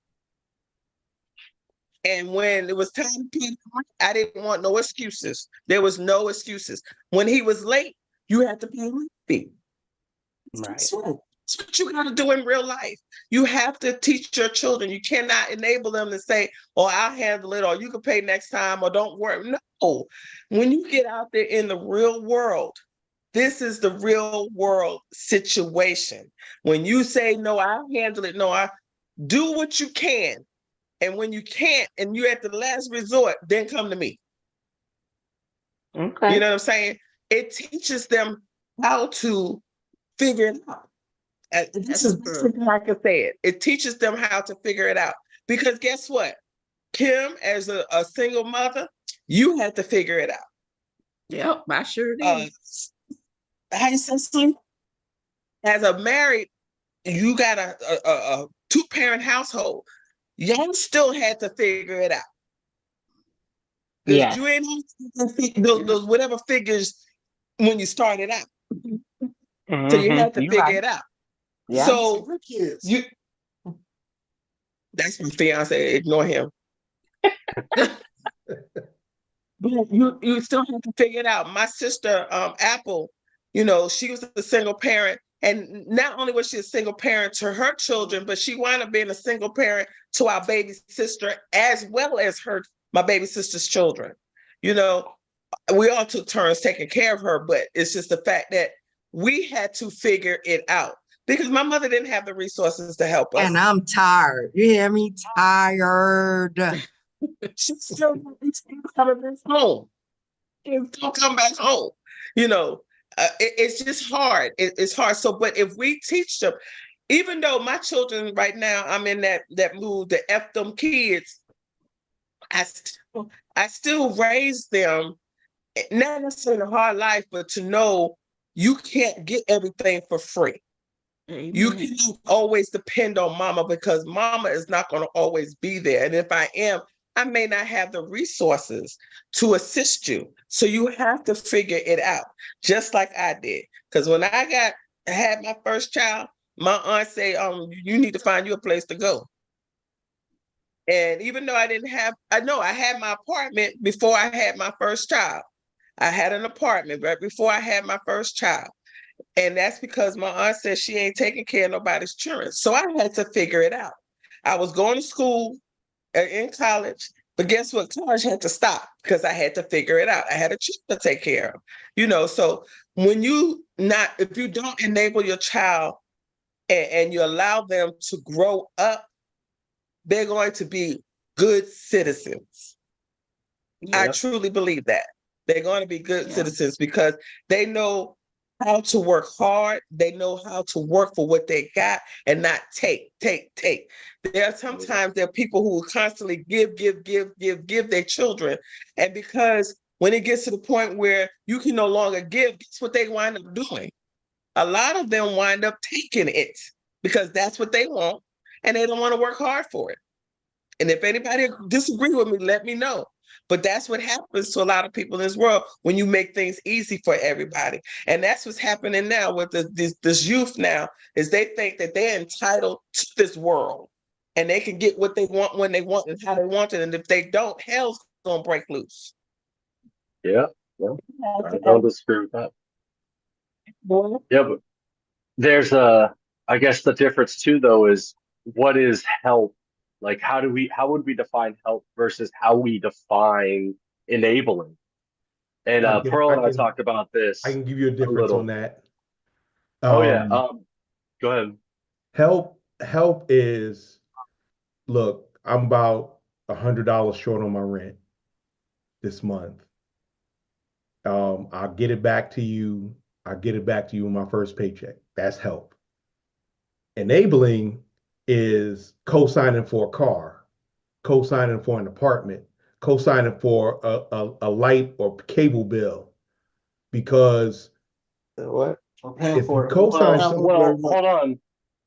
And when it was time to pay rent, I didn't want no excuses. There was no excuses. When he was late, you had to pay a rent fee. Right. That's what you got to do in real life. You have to teach your children. You cannot enable them to say, "Oh, I'll handle it," or "You can pay next time," or "Don't worry." No. When you get out there in the real world, this is the real world situation. When you say, "No, I'll handle it," no, I do what you can. And when you can't and you're at the last resort, then come to me. Okay. You know what I'm saying? It teaches them how to figure it out. This is how I can say it. It teaches them how to figure it out. Because guess what? Kim, as a single mother, you had to figure it out. Yep, I sure did. How you say something? As a married, you got a two-parent household. Y'all still had to figure it out. Yeah. You ain't those whatever figures when you started out. Mm-hmm. So you had to figure it out. Yeah. So that's my fiance. Ignore him. But you still have to figure it out. My sister, Apple, she was a single parent. And not only was she a single parent to her children, but she wound up being a single parent to our baby sister, as well as my baby sister's children. We all took turns taking care of her, but it's just the fact that we had to figure it out because my mother didn't have the resources to help us. And I'm tired. You hear me? Tired. She's still coming back home. She's still come back home. It's just hard. It's hard. So, but if we teach them, even though my children right now, I'm in that mood to F them kids, I still raise them, not necessarily a hard life, but to know you can't get everything for free. Amen. You can always depend on mama because mama is not going to always be there. And if I am, I may not have the resources to assist you. So you have to figure it out, just like I did. Because when I had my first child, my aunt said, you need to find you a place to go. And even though I had my apartment before I had my first child. I had an apartment right before I had my first child. And that's because my aunt said she ain't taking care of nobody's children. So I had to figure it out. I was going to school in college, but guess what? College had to stop because I had to figure it out. I had a child to take care of, so when if you don't enable your child and you allow them to grow up, they're going to be good citizens. Yeah. I truly believe that. They're going to be good citizens because they know how to work hard. They know how to work for what they got and not take. There are sometimes there are people who will constantly give their children. And because when it gets to the point where you can no longer give, guess what they wind up doing? A lot of them wind up taking it because that's what they want and they don't want to work hard for it. And if anybody disagree with me, let me know. But that's what happens to a lot of people in this world when you make things easy for everybody. And that's what's happening now with this youth now, is they think that they're entitled to this world and they can get what they want when they want and how they want it. And if they don't, hell's gonna break loose. Yeah, I don't disagree with that. Yeah, but there's I guess the difference too, though, is what is help? Like, how would we define help versus how we define enabling? And Pearl and I talked about this. I can give you a difference on that. Go ahead. Help is, look, I'm about $100 short on my rent this month. I'll get it back to you. I'll get it back to you in my first paycheck. That's help. Enabling is co-signing for a car, co-signing for an apartment, co-signing for a light or cable bill. Because what? if you co-sign well, hold on.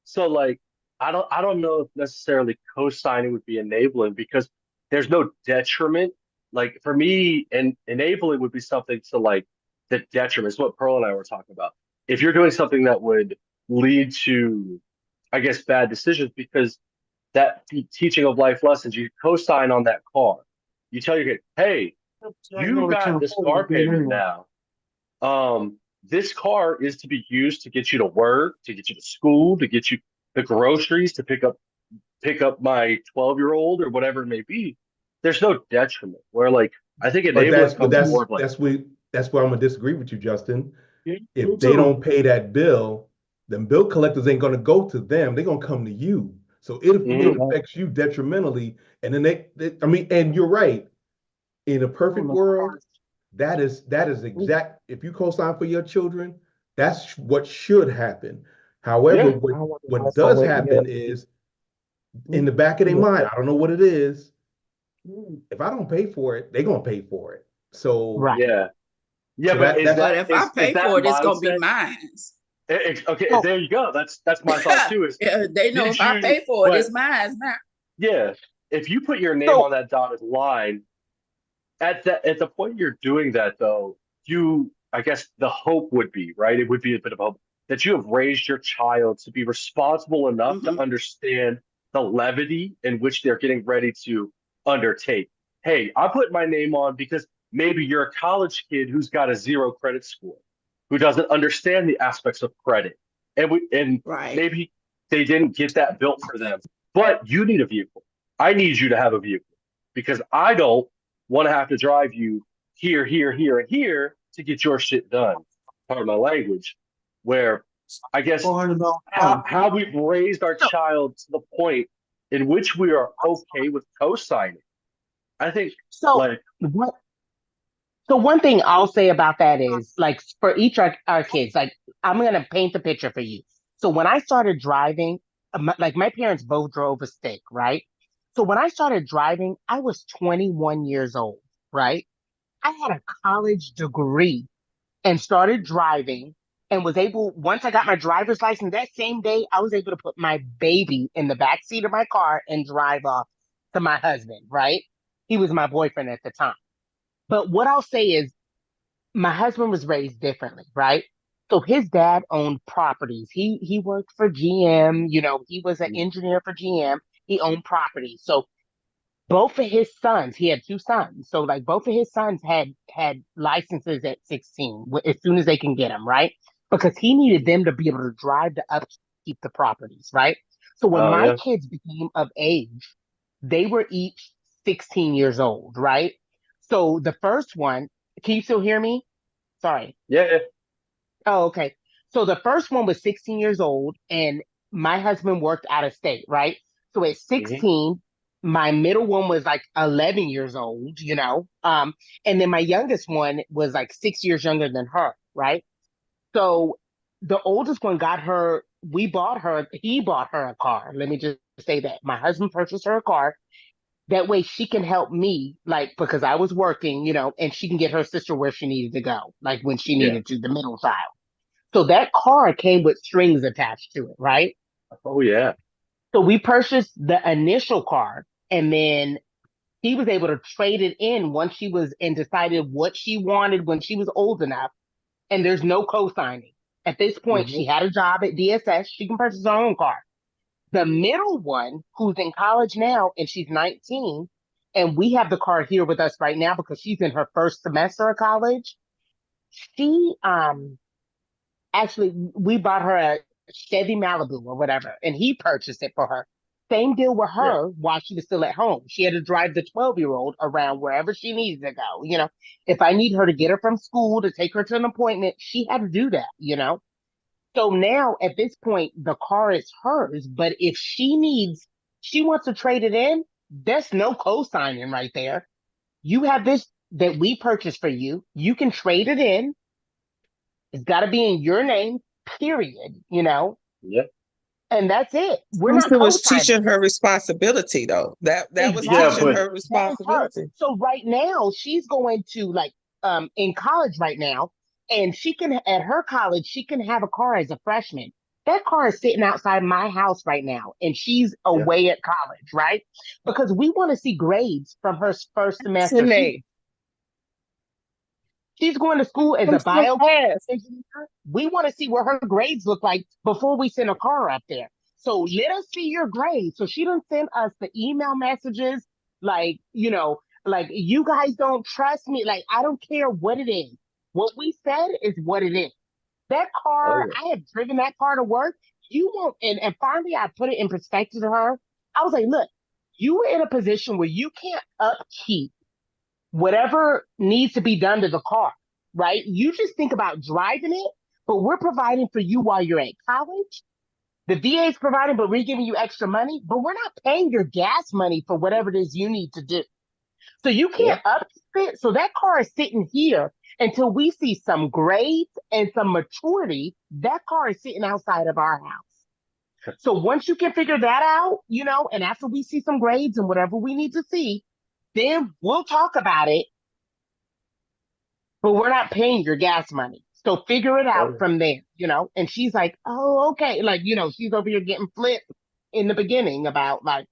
So like, I don't know if necessarily co-signing would be enabling because there's no detriment. Like for me, and enabling would be something to like the detriment. Is what Pearl and I were talking about. If you're doing something that would lead to, I guess, bad decisions, because that teaching of life lessons, you co-sign on that car. You tell your kid, hey, you got this car payment now. This car is to be used to get you to work, to get you to school, to get you the groceries, to pick up my 12-year-old or whatever it may be. There's no detriment. Where like I think enabling comes more of like that's where I'm gonna disagree with you, Justin. If they don't pay that bill, then bill collectors ain't gonna go to them. They're gonna come to you. So it affects you detrimentally. And then and you're right. In a perfect world, that is exact. If you co-sign for your children, that's what should happen. However, what does happen is in the back of their mind, I don't know what it is. If I don't pay for it, they're gonna pay for it. So yeah. So but if I pay for it, it's gonna be mine. Okay, there you go. That's my thought too. Is they know if I pay for it, it's mine now. Yeah, if you put your name on that dotted line, at the point you're doing that though, I guess the hope would be, right? It would be a bit of hope that you have raised your child to be responsible enough to understand the levity in which they're getting ready to undertake. hey, I put my name on because maybe you're a college kid who's got a zero credit score, who doesn't understand the aspects of credit. And Right. maybe they didn't get that built for them. But you need a vehicle. I need you to have a vehicle because I don't want to have to drive you here, here, here, and here to get your shit done. Part of my language, where I guess $400 how we've raised our So, child to the point in which we are okay with co-signing. I think so like what? So one thing I'll say about that is, like, for each our kids, like, I'm gonna paint the picture for you. So when I started driving, like, my parents both drove a stick, right? So when I started driving, I was 21 years old, right? I had a college degree and started driving and was able, once I got my driver's license that same day, I was able to put my baby in the back seat of my car and drive off to my husband, right? He was my boyfriend at the time. But what I'll say is, my husband was raised differently, right? So his dad owned properties. He worked for GM, he was an engineer for GM. He owned properties. So both of his sons, he had two sons. So, like, both of his sons had licenses at 16 as soon as they can get them, right? Because he needed them to be able to drive to upkeep the properties, right? So when oh my yeah. kids became of age, they were each 16 years old, right? So the first one, can you still hear me? Sorry. Yeah. Oh, okay. So the first one was 16 years old, and my husband worked out of state, right? So at Hmm. 16, my middle one was like 11 years old. And then my youngest one was like 6 years younger than her, right? So the oldest one got her, he bought her a car. Let me just say that. My husband purchased her a car. That way she can help me, like, because I was working, and she can get her sister where she needed to go, like when she Yeah. needed to, the middle child. So that car came with strings attached to it, right? Oh yeah. So we purchased the initial car, and then he was able to trade it in once she was and decided what she wanted when she was old enough. And there's no co-signing. At this point, Hmm. she had a job at DSS. She can purchase her own car. The middle one, who's in college now, and she's 19, and we have the car here with us right now because she's in her first semester of college. She Actually, we bought her a Chevy Malibu or whatever, and he purchased it for her. Same deal with Yeah. her while she was still at home. She had to drive the 12-year-old around wherever she needed to go. If I need her to get her from school to take her to an appointment, she had to do that. So now at this point, the car is hers. But if she wants to trade it in, there's no co-signing right there. You have this that we purchased for you. You can trade it in. It's got to be in your name, period. Yeah. And that's it. We're not Sister was co-signing. teaching her responsibility though. That was Yeah, teaching Exactly. but her That is her. responsibility. So right now she's going to, like, in college right now, and she can, at her college, she can have a car as a freshman. That car is sitting outside my house right now, and she's yeah. away at college, right? Because we want to see grades from her first semester. Sinead, She's going to school as I'm a so bio fast. engineer. We want to see what her grades look like before we send a car up there. So let us see your grades. So she done sent us the email messages, like, you guys don't trust me. Like, I don't care what it is. What we said is what it is. That Oh car, yeah. I have driven that car to work. You won't, and finally I put it in perspective to her. I was like, look, you were in a position where you can't upkeep whatever needs to be done to the car, right? You just think about driving it, but we're providing for you while you're at college. The VA is providing, but we're giving you extra money, but we're not paying your gas money for whatever it is you need to do. So you Yeah. can't upkeep it. So that car is sitting here until we see some grades and some maturity. That car is sitting outside of our house. So once you can figure that out, and after we see some grades and whatever we need to see, then we'll talk about it, but we're not paying your gas money. So figure it Oh out yeah. from there. And she's like, oh, okay. Like, she's over here getting flipped in the beginning about, like,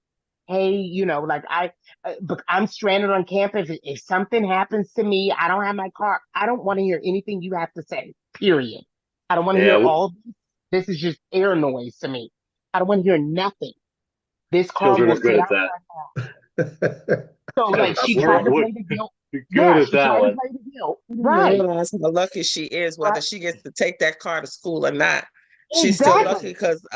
hey, like, but I'm stranded on campus. If something happens to me, I don't have my car. I don't want to hear anything you have to say, period. I don't want to hear Yeah. all this is just air noise to me. I don't want to hear nothing. This car Children will are good sit at out. that. So like she tried to play the guilt. You're good Yeah, at she that tried to one. play the guilt. You don't Right. realize how lucky she is, whether Right. she gets to take that car to school or not. She's still lucky Exactly. because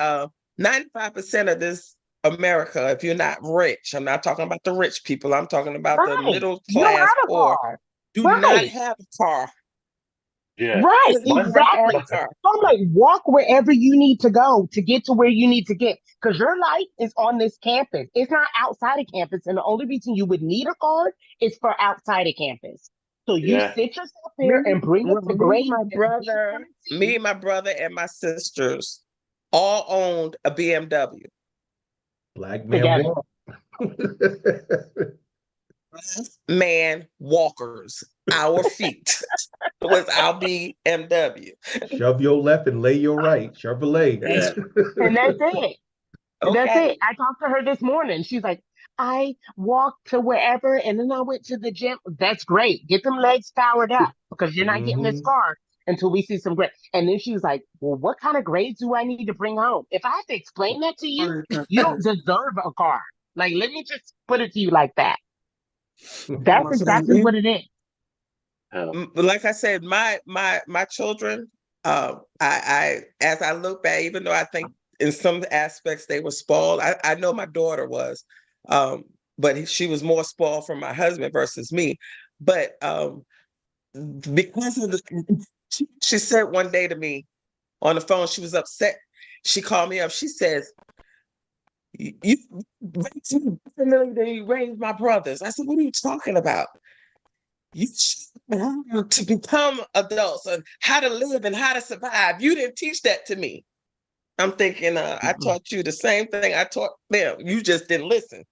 95% of this America, if you're not rich, I'm not talking about the rich people, I'm talking about the Right. middle You don't class have a poor, car. do not Right. have a car. Yeah. Right. Do My, not have Exactly. a car. So I'm like, walk wherever you need to go to get to where you need to get. Because your life is on this campus. It's not outside of campus. And the only reason you would need a card is for outside of campus. So you yeah. sit yourself there and bring Well, up the grades that we me, my brother, and my sisters all owned a BMW. Black man together. walk. Man walkers, our feet was our BMW. Shove your left and lay your right. Chevrolet. Yeah. And that's it. And that's Okay. it. I talked to her this morning. She's like, I walked to wherever and then I went to the gym. That's great. Get them legs powered up because you're not getting this Mhm. car until we see some grades. And then she was like, well, what kind of grades do I need to bring home? If I have to explain that to you, you don't deserve a car. Like, let me just put it to you like that. That's exactly what it is. Like I said, my children, I as I look back, even though I think in some aspects they were spoiled, I know my daughter was, but she was more spoiled from my husband versus me. But because of she said one day to me on the phone, she was upset. She called me up. She says, "You raised me differently than you raised my brothers." I said, "What are you talking about? You to become adults and how to live and how to survive. You didn't teach that to me." I'm thinking, I taught you the same thing I taught them. You just didn't listen.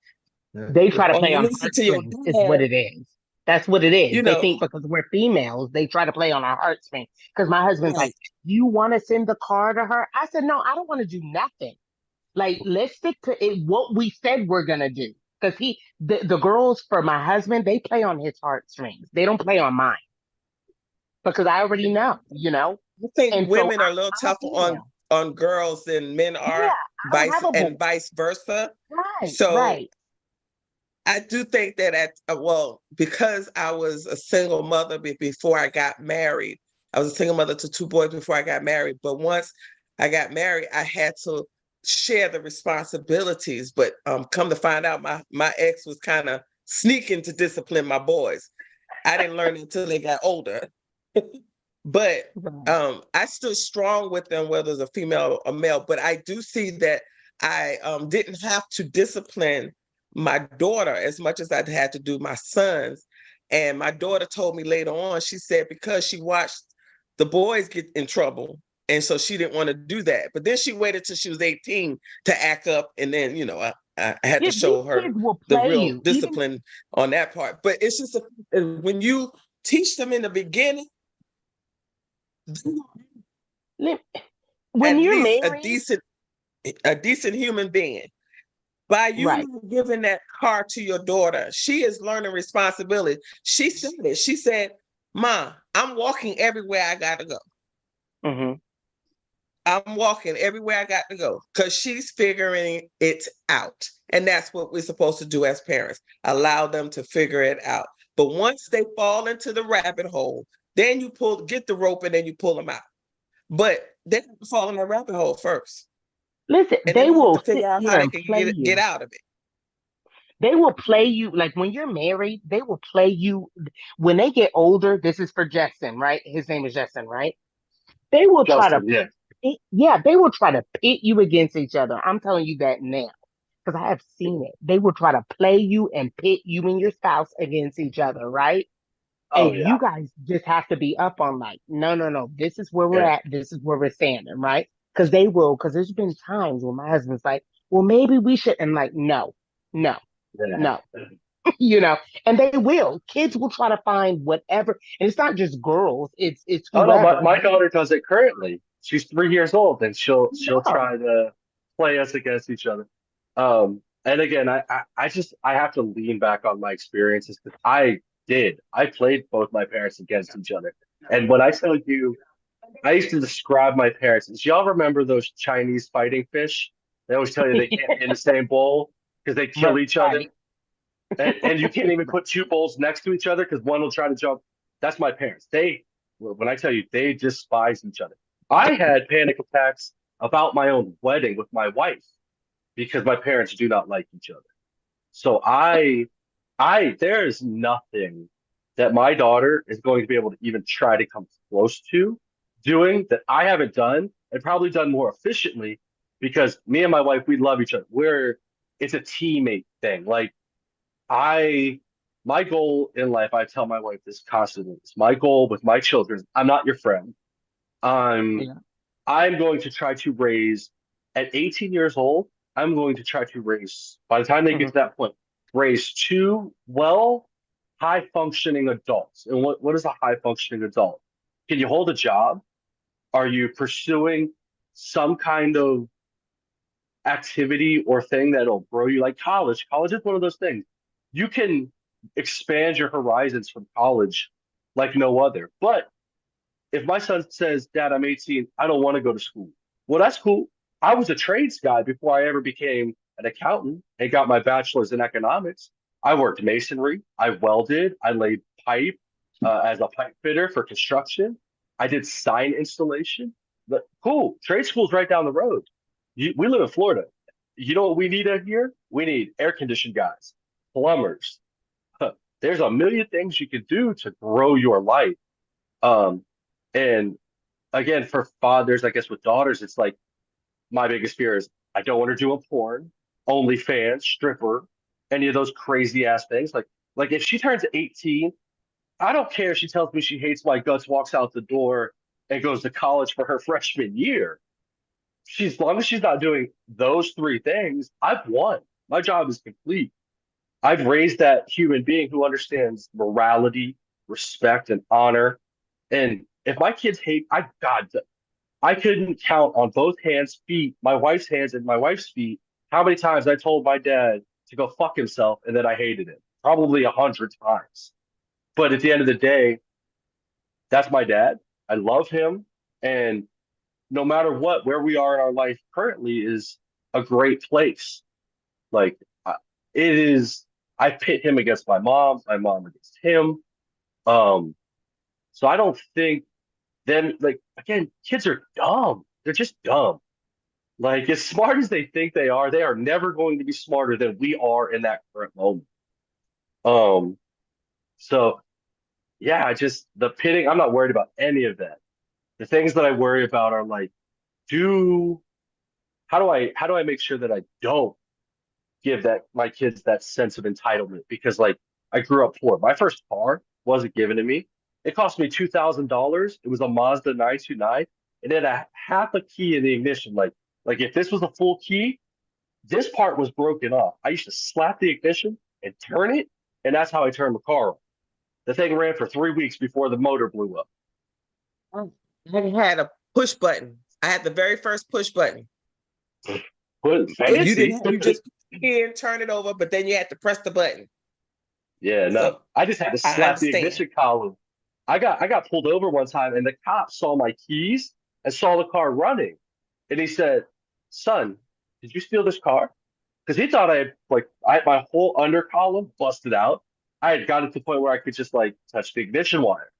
They try to Or play you on listen to your heartstrings, is what dad, it is. That's what it is. you They know. think because we're females, they try to play on our heartstrings. Because my husband's Right. like, you want to send the car to her? I said, no, I don't want to do nothing. Like, let's stick to it, what we said we're gonna do. Because the girls for my husband, they play on his heartstrings. They don't play on mine. Because I already know, you know? I think And so women are a little I'm a tougher female. on girls than men Yeah, are, I don't have a boy. vice versa. Right, So right. I do think that because I was a single mother before I got married, I was a single mother to two boys before I got married. But once I got married, I had to share the responsibilities. But come to find out, my ex was kind of sneaking to discipline my boys. I didn't learn until they got older. But Right. I stood strong with them, whether it's a female or a male. But I do see that I didn't have to discipline my daughter as much as I had to do my sons. And my daughter told me later on, she said, because she watched the boys get in trouble. And so she didn't want to do that. But then she waited till she was 18 to act up. And then, I had Yeah, to these show her kids will the play real you. Even discipline on that part. But it's just when you teach them in the beginning, when at you're least married, a decent human being. By you right. not giving that car to your daughter, she is learning responsibility. She said it. She said, "Ma, I'm walking everywhere I got to go. Hmm. I'm walking everywhere I got to go," because she's figuring it out. And that's what we're supposed to do as parents, allow them to figure it out. But once they fall into the rabbit hole, then you get the rope and then you pull them out. But they have to fall in the rabbit hole first. Listen, And they then they have will to sit figure out how here they and can play get you. out of it. They will play you like when you're married, they will play you. When they get older, this is for Justin, right? His name is Justin, right? They will try to, Justin, yeah. yeah, they will try to pit you against each other. I'm telling you that now because I have seen it. They will try to play you and pit you and your spouse against each other, right? Oh And yeah. you guys just have to be up on like, no, no, no, this is where we're Yeah. at. This is where we're standing, right? Because there's been times when my husband's like, well, maybe we should. And like, no, no, Yeah. no, you know, and they will. Kids will try to find whatever. And it's not just girls, it's Oh no, whoever. my daughter does it currently. She's 3 years old and she'll Yeah. try to play us against each other. And again, I have to lean back on my experiences because I played both my parents against each other. And when I tell you, I used to describe my parents. Do y'all remember those Chinese fighting fish? They always tell you they can't be in the same bowl because they kill each other. Right. And you can't even put two bowls next to each other because one will try to jump. That's my parents. When I tell you, they despise each other. I had panic attacks about my own wedding with my wife because my parents do not like each other. So there is nothing that my daughter is going to be able to even try to come close to doing that I haven't done and probably done more efficiently because me and my wife, we love each other. It's a teammate thing. Like I, my goal in life, I tell my wife this constantly. It's my goal with my children. I'm not your friend. I'm, Yeah. I'm going to try to raise at 18 years old. I'm going to try to raise, by the time they get Mhm. to that point, raise two high functioning adults. And what is a high functioning adult? Can you hold a job? Are you pursuing some kind of activity or thing that'll grow you like college? College is one of those things. You can expand your horizons from college like no other. But if my son says, Dad, I'm 18, I don't want to go to school. Well, that's cool. I was a trades guy before I ever became an accountant and got my bachelor's in economics. I worked masonry, I welded, I laid pipe as a pipe fitter for construction. I did sign installation. But cool, trade school's right down the road. We live in Florida. You know what we need out here? We need air conditioned guys, plumbers. There's a million things you can do to grow your life. Um, and again, for fathers, I guess with daughters, it's like my biggest fear is I don't want her doing porn, OnlyFans, stripper, any of those crazy ass things. Like if she turns 18, I don't care if she tells me she hates my guts, walks out the door, and goes to college for her freshman year. She's as long as she's not doing those three things, I've won. My job is complete. I've raised that human being who understands morality, respect, and honor. And if my kids hate, God, I couldn't count on both hands, feet, my wife's hands and my wife's feet, how many times I told my dad to go fuck himself and that I hated him. Probably 100 times. But at the end of the day, that's my dad. I love him. And no matter what, where we are in our life currently is a great place. Like it is, I pit him against my mom against him. Um, so I don't think them like again, kids are dumb. They're just dumb. Like as smart as they think they are never going to be smarter than we are in that current moment. Um, so yeah, I just the pitting, I'm not worried about any of that. The things that I worry about are like, do how do I make sure that I don't give that my kids that sense of entitlement? Because like I grew up poor. My first car wasn't given to me. It cost me $2,000. It was a Mazda 929. It had a half a key in the ignition. Like if this was a full key, this part was broken off. I used to slap the ignition and turn it, and that's how I turned the car on. The thing ran for 3 weeks before the motor blew up. I had a push button. I had the very first push button. But So you fancy. didn't, you just can turn it over, but then you had to press the button. Yeah, no. So I just had to I slap the understand. ignition column. I got pulled over one time and the cop saw my keys and saw the car running. And he said, Son, did you steal this car? Because he thought I had my whole under column busted out. I had gotten to the point where I could just like touch the ignition wire.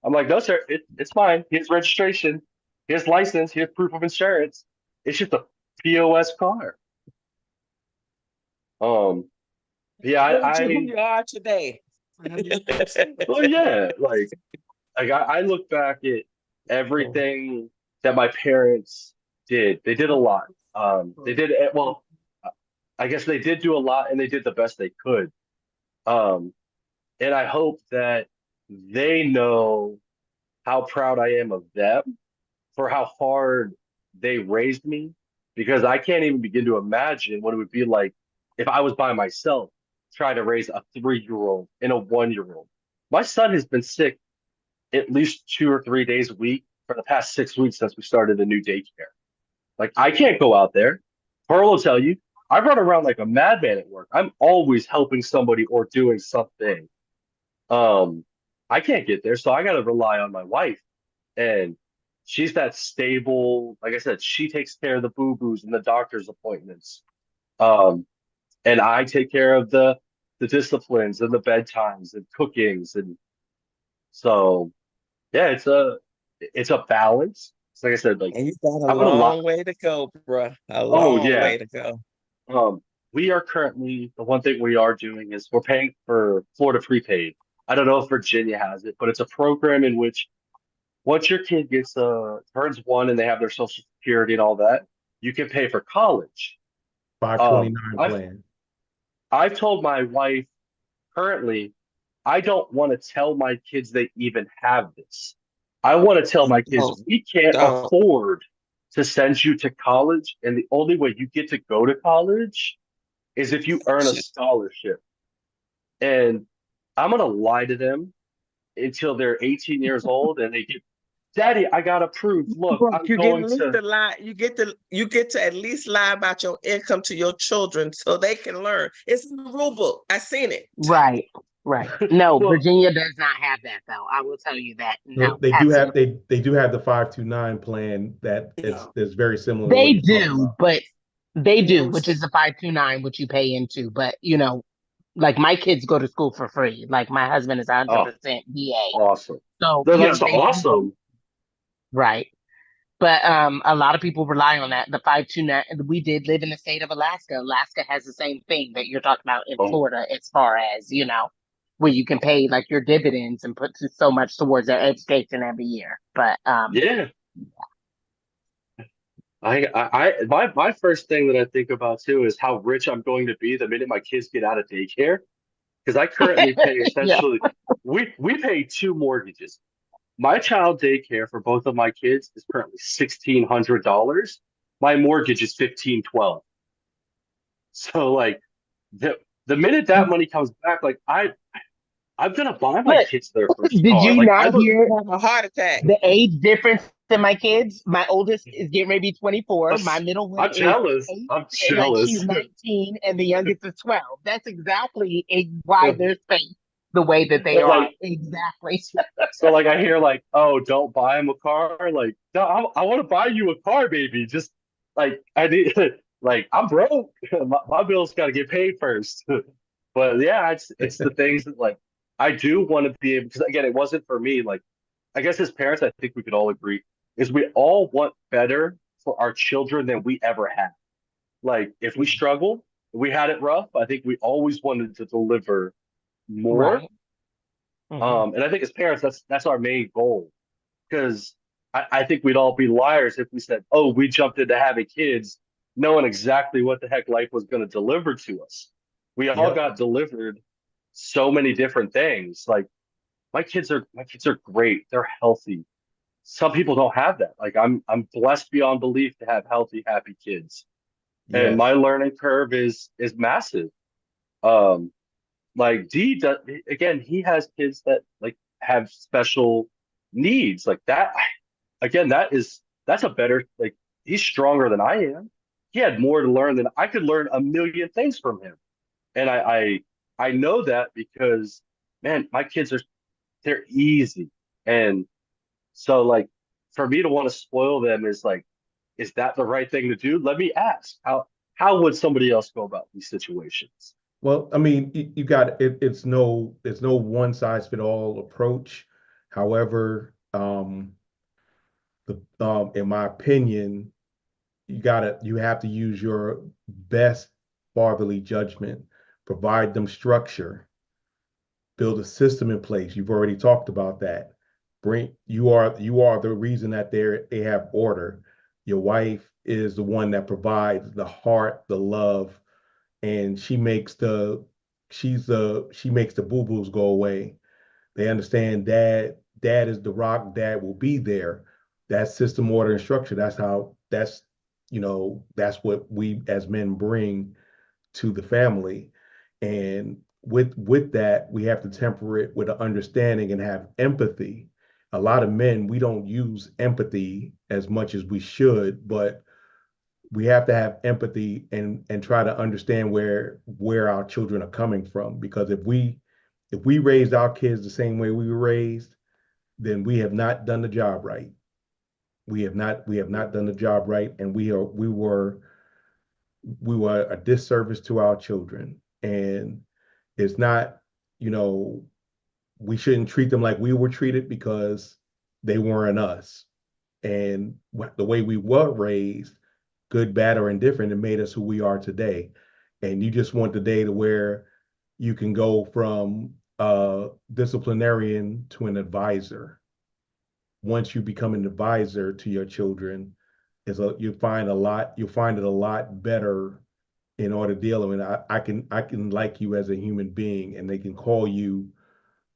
I'm like, no, sir, it's fine. Here's registration, here's license, here's proof of insurance. It's just a POS car. Um, yeah, Made you who you are today. well, yeah, I look back at everything that my parents did. They did a lot. They did well. I guess they did do a lot, and they did the best they could. Um, and I hope that they know how proud I am of them for how hard they raised me, because I can't even begin to imagine what it would be like if I was by myself trying to raise a 3 year old and a 1 year old. My son has been sick at least 2 or 3 days a week for the past 6 weeks since we started a new daycare. Like I can't go out there. Pearl will tell you, I run around like a madman at work. I'm always helping somebody or doing something. Um, I can't get there, so I got to rely on my wife, and she's that stable. Like I said, she takes care of the boo boos and the doctor's appointments. Um, and I take care of the the disciplines and the bedtimes and cookings. And so, yeah, it's a balance. It's like I said, like And you got a I put a lot. long way to go, bruh. A Oh long yeah. way to go. We are currently, the one thing we are doing is we're paying for Florida prepaid. I don't know if Virginia has it, but it's a program in which once your kid gets turns one and they have their social security and all that, you can pay for college. Um, 529 I've plan. I've told my wife currently I don't want to tell my kids they even have this. I want to tell my kids Don't, we can't don't. afford to send you to college, and the only way you get to go to college is if you earn a scholarship. And I'm gonna lie to them until they're 18 years old and they get, Daddy, I got approved. Look, Look, I'm you get at going least to. to lie. You get to at least lie about your income to your children so they can learn. It's in the rule book. I seen it. Right, right. No, Well, Virginia does not have that though. I will tell you that. So No, they do have absolutely. they do have the 529 plan that No, is very similar to what They you're talking do, about. but they do, no. which is the 529, which you pay into. But like my kids go to school for free. Like my husband is oh, 100% VA. awesome. So No, yeah, that's they do. awesome. Right. But a lot of people rely on that. The 529, we did live in the state of Alaska. Alaska has the same thing that you're talking about in Oh, Florida, as far as, where you can pay like your dividends and put so much towards their education every year. But yeah. My first thing that I think about too is how rich I'm going to be the minute my kids get out of daycare. Because I currently pay yeah. essentially, we pay two mortgages. My child daycare for both of my kids is currently $1,600. My mortgage is 1512. So like the the minute that money comes back, like I'm gonna buy my Look, kids their first did car. you Like not I'm a hear Have a heart attack. the age difference in my kids? My oldest is getting ready to be 24. I'm, My middle one I'm is jealous. 8, I'm like she's jealous. 19, and the youngest is 12. That's exactly why they're spaced the way that they And are. like Exactly. so like I hear like, oh, don't buy him a car. Like, no, I want to buy you a car, baby. Just like I need like I'm broke. My bills got to get paid first. But yeah, it's the things that like I do want to be able because again, it wasn't for me. Like I guess as parents, I think we could all agree is we all want better for our children than we ever had. Like if we struggle, if we had it rough, I think we always wanted to deliver more. Right. Hmm. And I think as parents, that's our main goal because I think we'd all be liars if we said, "Oh, we jumped into having kids, knowing exactly what the heck life was going to deliver to us." We all Yep. got delivered so many different things. Like my kids are great. They're healthy. Some people don't have that. Like I'm blessed beyond belief to have healthy, happy kids. And my Yes. learning curve is massive. Um, like D does, again, he has kids that like have special needs like that. Again, that's a better like he's stronger than I am. He had more to learn than I could learn a million things from him. And I know that because man, my kids are they're easy. And so like for me to want to spoil them is like, is that the right thing to do? Let me ask. How would somebody else go about these situations? Well, I mean, you got it. It's no one size fit all approach. However, in my opinion, you have to use your best fatherly judgment, provide them structure, build a system in place. You've already talked about that. You are the reason that they have order. Your wife is the one that provides the heart, the love, and she makes the boo-boos go away. They understand dad is the rock, dad will be there. That's system, order, and structure. That's what we as men bring to the family. And with that, we have to temper it with an understanding and have empathy. A lot of men, we don't use empathy as much as we should, but we have to have empathy and try to understand where our children are coming from. Because if we raised our kids the same way we were raised, then we have not done the job right. We have not done the job right, and we were a disservice to our children. And It's not, you know, we shouldn't treat them like we were treated because they weren't us. And the way we were raised, good, bad, or indifferent, it made us who we are today. And you just want the day to where you can go from a disciplinarian to an advisor. Once you become an advisor to your children, you'll find it a lot better in order to deal with it. I can like you as a human being, and they can call you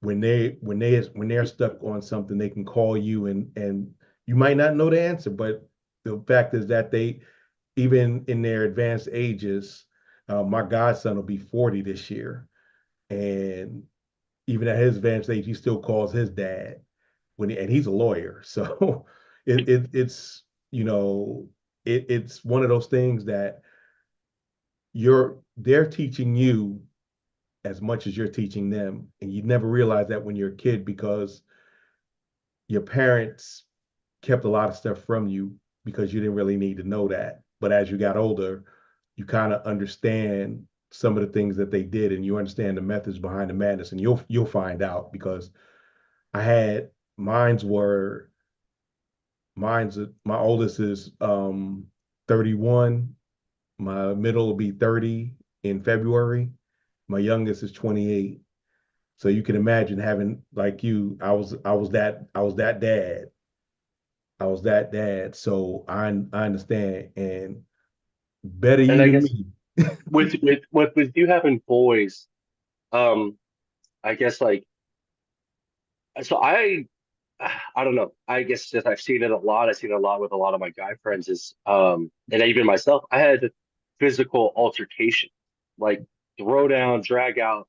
when they're stuck on something. They can call you, and you might not know the answer, but the fact is that they, even in their advanced ages, my godson will be 40 this year, and even at his advanced age, he still calls his dad and he's a lawyer. So it's, you know, it's one of those things that they're teaching you as much as you're teaching them. And you never realize that when you're a kid, because your parents kept a lot of stuff from you because you didn't really need to know that. But as you got older, you kind of understand some of the things that they did, and you understand the methods behind the madness, and you'll find out. Because I had mine's were mine's my oldest is 31, my middle will be 30 in February, my youngest is 28. So you can imagine having, like you, I was that dad. I was that dad. So I understand, and better And you I than guess me. with you having boys, I guess like so I don't know. I guess just I've seen it a lot. I've seen it a lot with a lot of my guy friends is and even myself, I had physical altercation, like throw down, drag out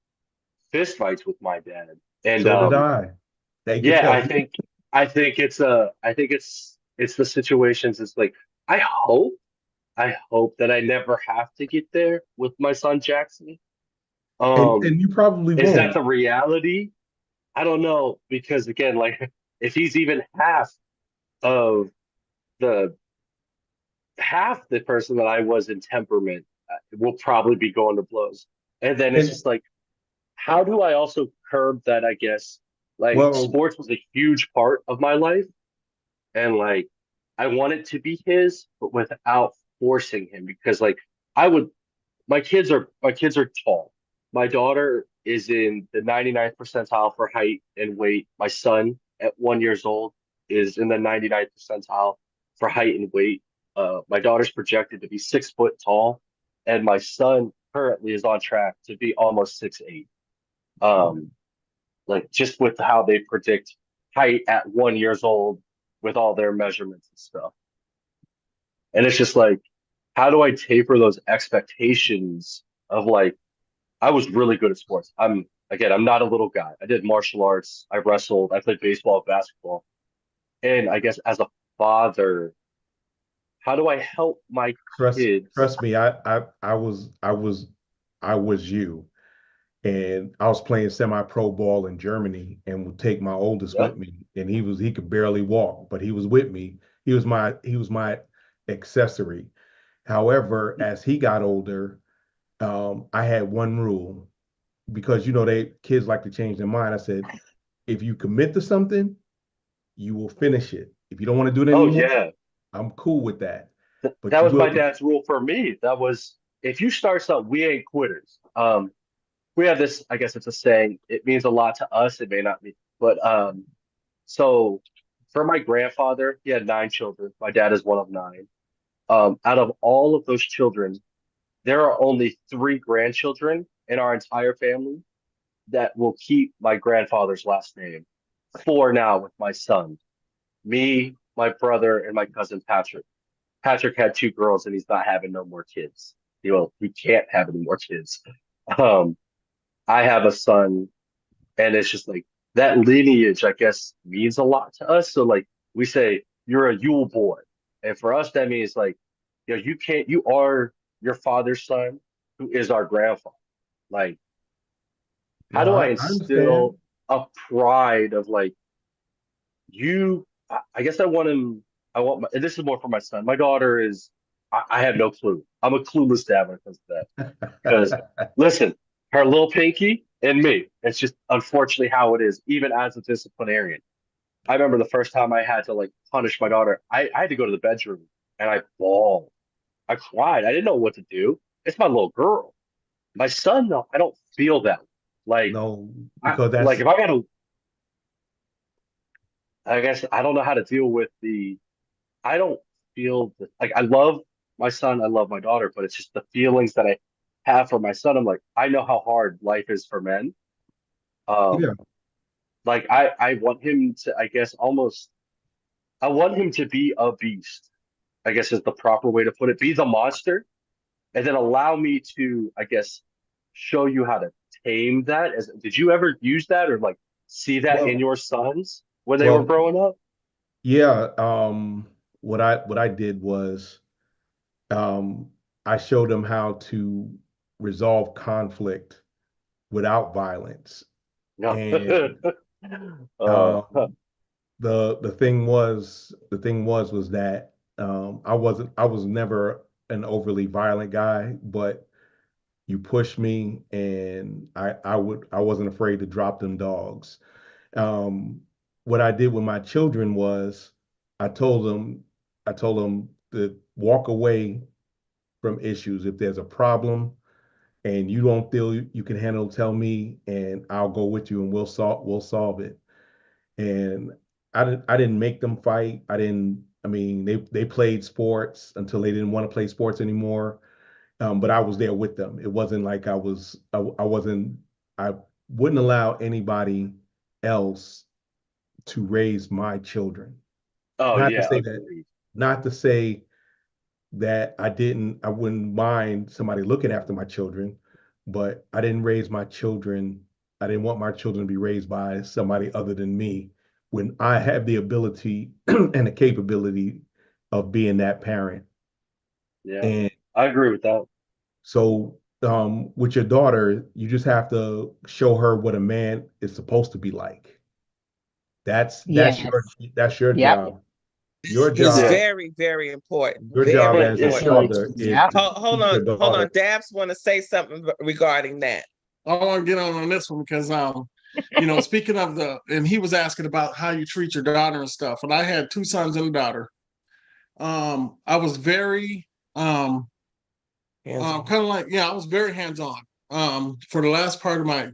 fist fights with my dad. And So did I. They could yeah, tell you. I think it's the situations. It's like I hope I hope that I never have to get there with my son Jackson. And Um, you probably is that won't. the reality? I don't know because again, like if he's even of the half the person that I was in temperament, will probably be going to blows. And then it's And just like, how do I also curb that? I guess like well, sports was a huge part of my life, and like I want it to be his, but without forcing him because like I would my kids are tall. My daughter is in the 99th percentile for height and weight. My son at 1 years old is in the 99th percentile for height and weight. My daughter's projected to be 6 foot tall, and my son currently is on track to be almost 6'8". Um, like just with how they predict height at 1 years old with all their measurements and stuff. And it's just like, how do I taper those expectations of like, I was really good at sports. I'm not a little guy. I did martial arts, I wrestled, I played baseball, basketball. And I guess as a father, how do I help my trust kids? trust me, I was you. And I was playing semi-pro ball in Germany, and would take my oldest Yeah. with me. And he could barely walk, but he was with me. He was my accessory. However, as he got older, I had one rule, because they kids like to change their mind. I said, if you commit to something, you will finish it. If you don't want to do it Oh anymore, yeah. I'm cool with that. That But you was my will. dad's rule for me. That was if you start something, we ain't quitters. We have this, I guess it's a saying. It means a lot to us. It may not be, but so for my grandfather, he had 9 children. My dad is one of 9. Out of all of those children, there are only 3 grandchildren in our entire family that will keep my grandfather's last name. 4 now with my son, me, my brother, and my cousin Patrick. Patrick had 2 girls and he's not having no more kids. He can't have any more kids. Um, I have a son, and it's just like that lineage, I guess, means a lot to us. So like we say, you're a Yule boy. And for us, that means like, you are your father's son, who is our grandfather. Like, how No, do I I understand. instill a pride of like I guess and this is more for my son. My daughter I have no clue. I'm a clueless dad when it comes to that. Because listen, her little pinky and me. It's just unfortunately how it is, even as a disciplinarian. I remember the first time I had to like punish my daughter, I had to go to the bedroom and I bawled. I cried. I didn't know what to do. It's my little girl. My son, though, I don't feel that. Like, No, because like that's if I got to, I guess I don't know how to deal with the. I don't feel like I love my son. I love my daughter, but it's just the feelings that I have for my son. I'm like, I know how hard life is for men. yeah. Um, like I want him to, I guess, almost. I want him to be a beast. I guess is the proper way to put it. Be the monster, and then allow me to, I guess, show you how to tame that. As did you ever use that or like see that in Well, your sons when they were well, growing up? yeah. What I did was um, I showed them how to resolve conflict without violence. No. And uh, um, the thing was was that I was never an overly violent guy, but you push me, and I wasn't afraid to drop them dogs. Um, what I did with my children was I told them I told them to walk away from issues. If there's a problem and you don't feel you can handle, tell me, and I'll go with you, and we'll solve it. And I didn't make them fight. I didn't. I mean, they played sports until they didn't want to play sports anymore. But I was there with them. It wasn't like I wasn't. I wouldn't allow anybody else to raise my children. oh Not to yeah, say that. agreed. Not to say that I wouldn't mind somebody looking after my children, but I didn't raise my children. I didn't want my children to be raised by somebody other than me when I have the ability and the capability of being that parent. Yeah, And I agree with that. so with your daughter, you just have to show her what a man is supposed to be like. That's that's Yes. your that's your Yep. job. Your It's Yeah, job, very, very important. your job Very but as a it's important. like father is Yep. to Hold teach on, your hold on. daughter. Dabs want to say something regarding that. I want to get on this one because speaking of and he was asking about how you treat your daughter and stuff, and I had two sons and a daughter. I was very Hands-on. kind of like, yeah, I was very hands-on. For the last part of my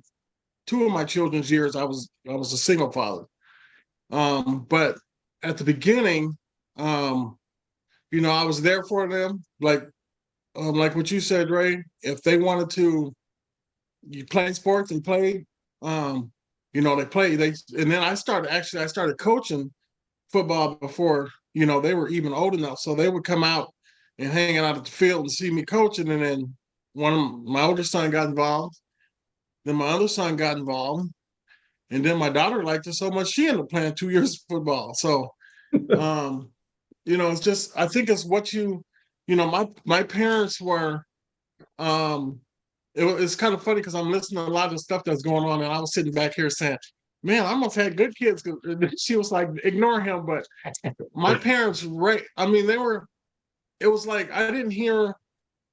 two of my children's years, I was a single father. But at the beginning, I was there for them, like what you said, Ray. If they wanted to, you play sports, they played. They played. And then I started coaching football before they were even old enough, so they would come out and hang out at the field and see me coaching, and then one of my older son got involved, then my other son got involved, and then my daughter liked it so much she ended up playing 2 years of football. So it's just, I think it's what my parents were. It's kind of funny because I'm listening to a lot of the stuff that's going on, and I was sitting back here saying, man, I must have had good kids. She was like, ignore him. But my parents, right? I mean, it was like I didn't hear,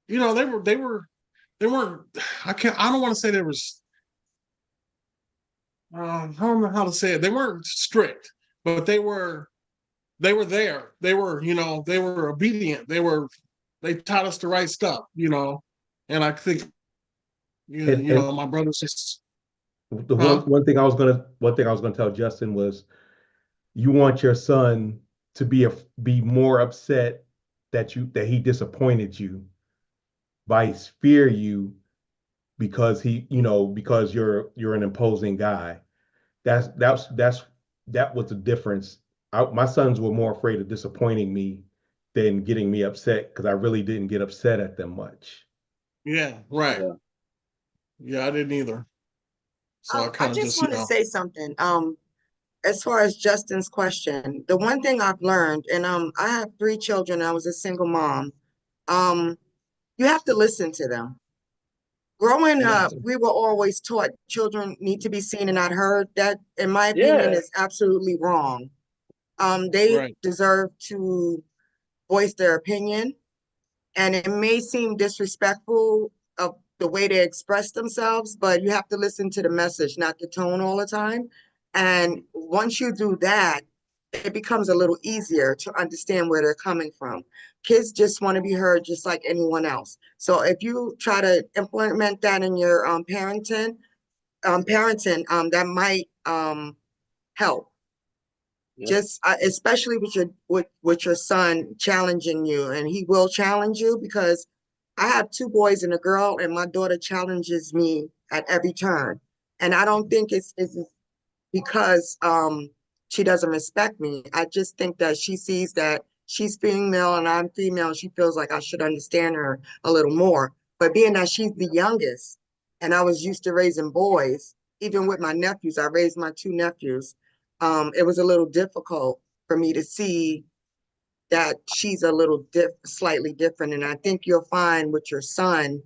they weren't, I don't want to say they were, I don't know how to say it. They weren't strict, but they were there. They were obedient. They taught us the right stuff, and I think, And my brothers just, the one huh? one thing I was gonna tell Justin was you want your son to be more upset that he disappointed you by fear you because because you're an imposing guy. That was the difference. My sons were more afraid of disappointing me than getting me upset because I really didn't get upset at them much. Yeah, right. yeah, Yeah, I didn't either. So I I kind of just just, want to say something. As far as Justin's question, the one thing I've learned, and I have three children. I was a single mom. Um, you have to listen to them. Growing yeah, up, we were always taught children need to be seen and not heard. That, in my opinion, yeah, is absolutely wrong. They right. deserve to voice their opinion, and it may seem disrespectful of the way they express themselves, but you have to listen to the message, not the tone all the time. And once you do that, it becomes a little easier to understand where they're coming from. Kids just want to be heard just like anyone else. So if you try to implement that in your parenting, that might help. Yeah. Just especially with your son challenging you, and he will challenge you because I have two boys and a girl, and my daughter challenges me at every turn. And I don't think it's because she doesn't respect me. I just think that she sees that she's female and I'm female, and she feels like I should understand her a little more. But being that she's the youngest, and I was used to raising boys, even with my nephews, I raised my two nephews. It was a little difficult for me to see that she's a little slightly different. And I think you'll find with your son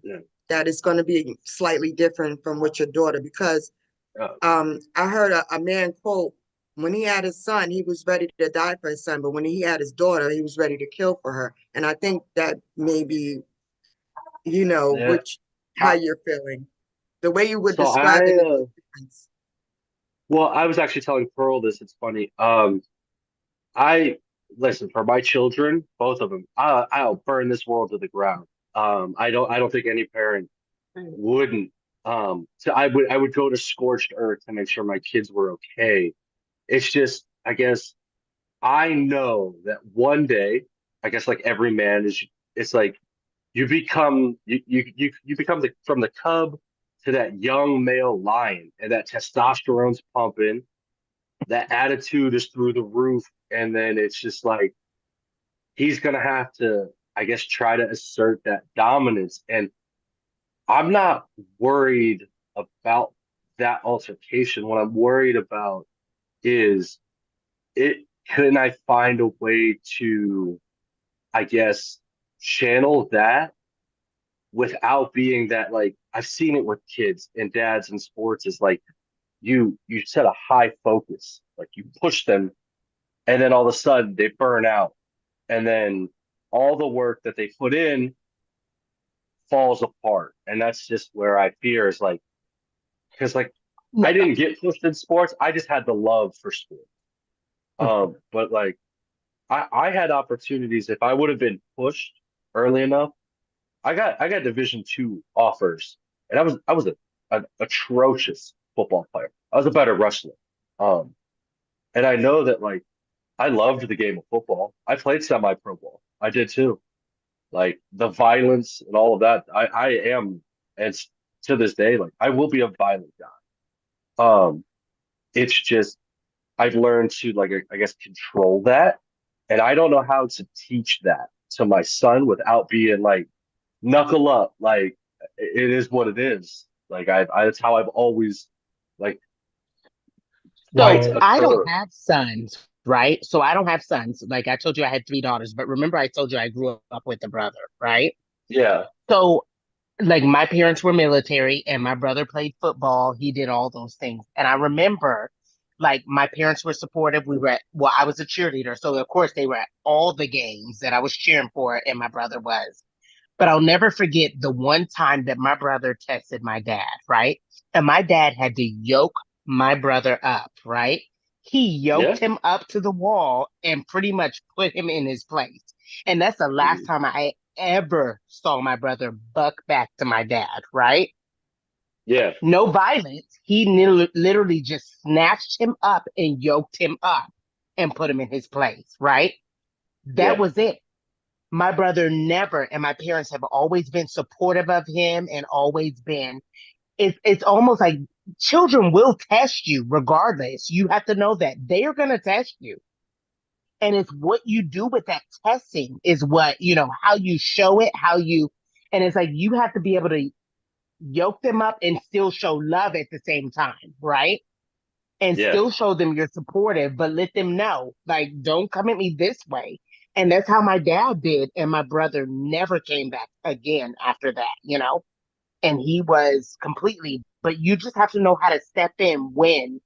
that it's going to be slightly different from with your daughter, because I heard a man quote, when he had his son, he was ready to die for his son, but when he had his daughter, he was ready to kill for her. And I think that maybe, how you're feeling. The way you would So describe it is the difference. well, I was actually telling Pearl this. It's funny. I listen for my children, both of them. I'll burn this world to the ground. I don't think any parent wouldn't. So I would go to scorched earth to make sure my kids were okay. It's just, I guess, I know that one day, I guess, like every man is, it's like you become from the cub to that young male lion, and that testosterone's pumping, that attitude is through the roof, and then it's just like he's gonna have to, I guess, try to assert that dominance. And I'm not worried about that altercation. What I'm worried about is it can I find a way to, I guess, channel that without being that, like I've seen it with kids and dads in sports, is like you set a high focus, like you push them, and then all of a sudden they burn out, and then all the work that they put in falls apart. And that's just where I fear is like, because like I didn't get pushed in sports, I just had the love for sports. But like I had opportunities. If I would have been pushed early enough, I got Division II offers, and I was an atrocious football player. I was a better wrestler. Um, and I know that like I loved the game of football. I played semi-pro ball. I did too. Like the violence and all of that. I am, and to this day, like I will be a violent guy. It's just I've learned to, like, I guess, control that, and I don't know how to teach that to my son without being like knuckle up. Like it is what it is. Like that's how I've always like fights So I don't occur. have sons, right? So I don't have sons. Like I told you, I had three daughters, but remember I told you I grew up with a brother, right? Yeah, So like my parents were military and my brother played football. He did all those things. And I remember like my parents were supportive. Well, I was a cheerleader. So of course they were at all the games that I was cheering for and my brother was. But I'll never forget the one time that my brother tested my dad, right? And my dad had to yoke my brother up, right? He yoked yeah. him up to the wall and pretty much put him in his place. And that's the last Mm, time I ever saw my brother buck back to my dad, right? yeah, No violence. He literally just snatched him up and yoked him up and put him in his place, right? That yeah, was it. My brother never, and my parents have always been supportive of him and always been. It's almost like children will test you regardless. You have to know that they are going to test you. And it's what you do with that testing is what, how you show it, and it's like you have to be able to yoke them up and still show love at the same time, right? And yeah, still show them you're supportive, but let them know, like, don't come at me this way. And that's how my dad did. And my brother never came back again after that. And he was completely, but you just have to know how to step in when.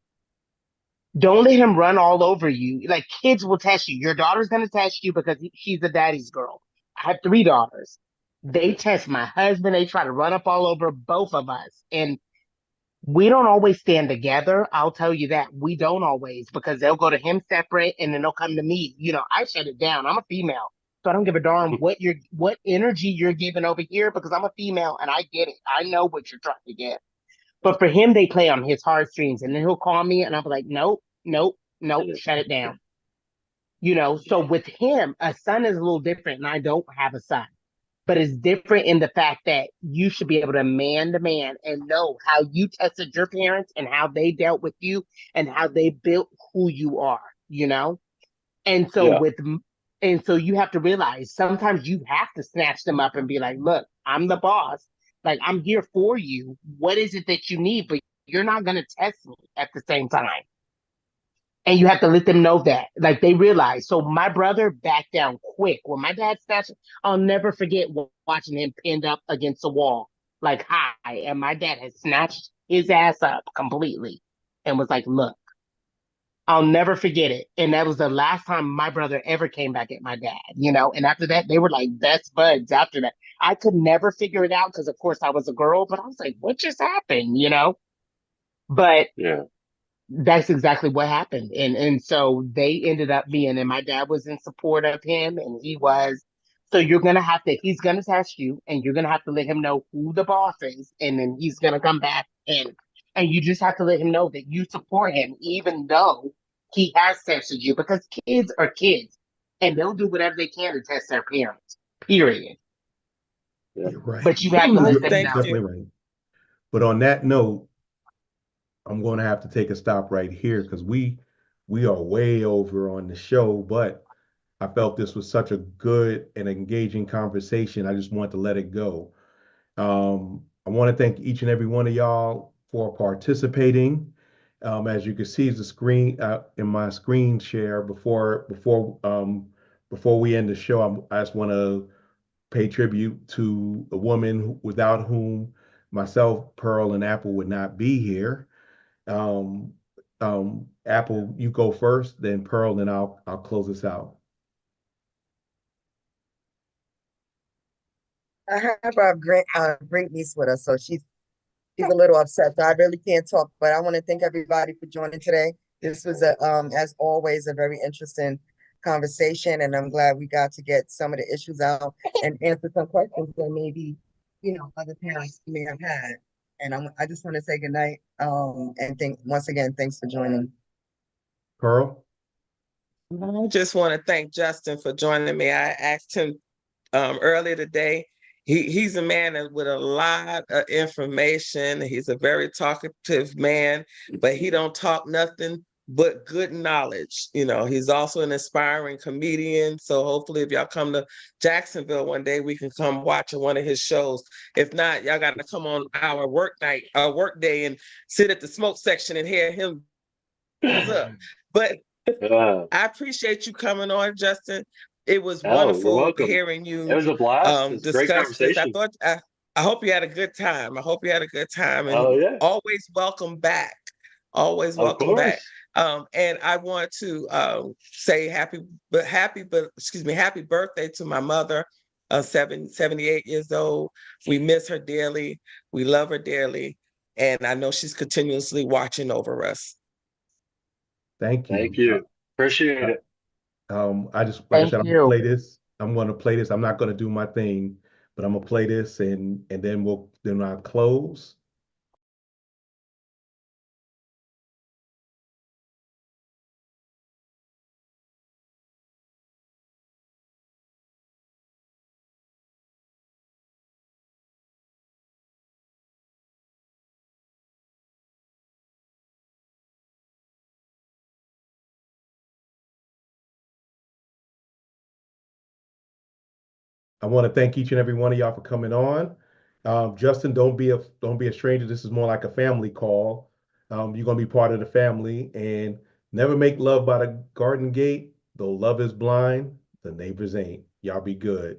Don't let him run all over you. Like kids will test you. Your daughter's going to test you because she's a daddy's girl. I have three daughters. They test my husband. They try to run up all over both of us. And we don't always stand together. I'll tell you that. We don't always, because they'll go to him separate and then they'll come to me. I shut it down. I'm a female. So I don't give a darn what energy you're giving over here, because I'm a female and I get it. I know what you're trying to get. But for him, they play on his heartstrings, and then he'll call me and I'll be like, nope, nope, nope, shut it down. So with him, a son is a little different, and I don't have a son. But it's different in the fact that you should be able to man to man and know how you tested your parents and how they dealt with you and how they built who you are. And so Yeah. and so you have to realize sometimes you have to snatch them up and be like, look, I'm the boss. Like, I'm here for you. What is it that you need? But you're not going to test me at the same time. And you have to let them know that. Like, they realize. So my brother backed down quick. When my dad snatched, I'll never forget watching him pinned up against the wall, like, hi. And my dad had snatched his ass up completely and was like, look, I'll never forget it. And that was the last time my brother ever came back at my dad. And after that, they were like best buds after that. I could never figure it out because, of course, I was a girl, but I was like, what just happened? But Yeah. that's exactly what happened. And so they ended up being, and my dad was in support of him, and he was. So he's gonna test you, and you're gonna have to let him know who the boss is, and then he's gonna come back, and you just have to let him know that you support him, even though he has tested you, because kids are kids, and they'll do whatever they can to test their parents, period. Yeah. You're right. But you have to let You're them Thank know. definitely you. right. But on that note, I'm going to have to take a stop right here because we are way over on the show, but I felt this was such a good and engaging conversation. I just want to let it go. I want to thank each and every one of y'all for participating. As you can see, the screen in my screen share before we end the show, I just want to pay tribute to a woman without whom myself, Pearl, and Apple would not be here. Um, Apple, you go first, then Pearl, then I'll close this out. I have a great niece with us, so she's a little upset. So I really can't talk, but I want to thank everybody for joining today. This was as always, a very interesting conversation, and I'm glad we got to get some of the issues out and answer some questions that maybe, other parents may have had. And I just want to say good night. And once again, thanks for joining. Pearl? I just want to thank Justin for joining me. I asked him earlier today. He's a man with a lot of information. He's a very talkative man, but he don't talk nothing but good knowledge. He's also an aspiring comedian. So hopefully if y'all come to Jacksonville one day, we can come watch one of his shows. If not, y'all got to come on our work day and sit at the smoke section and hear him up. But I appreciate you coming on, Justin. It was You're wonderful welcome. hearing you It was a blast. It's a great discuss this. conversation. I hope you had a good time. I hope you had a good time, and Oh yeah. always welcome back. Always Of welcome back. course. And I want to say happy birthday to my mother, 78 years old. We miss her dearly. We love her dearly, and I know she's continuously watching over us. Thank you. Thank you. Appreciate it. Like I Thank said, I'm gonna you. play this. I'm gonna play this. I'm not gonna do my thing, but I'm gonna play this and then I'll close. I want to thank each and every one of y'all for coming on. Justin, don't be a stranger. This is more like a family call. You're gonna be part of the family, and never make love by the garden gate. Though love is blind, the neighbors ain't. Y'all be good.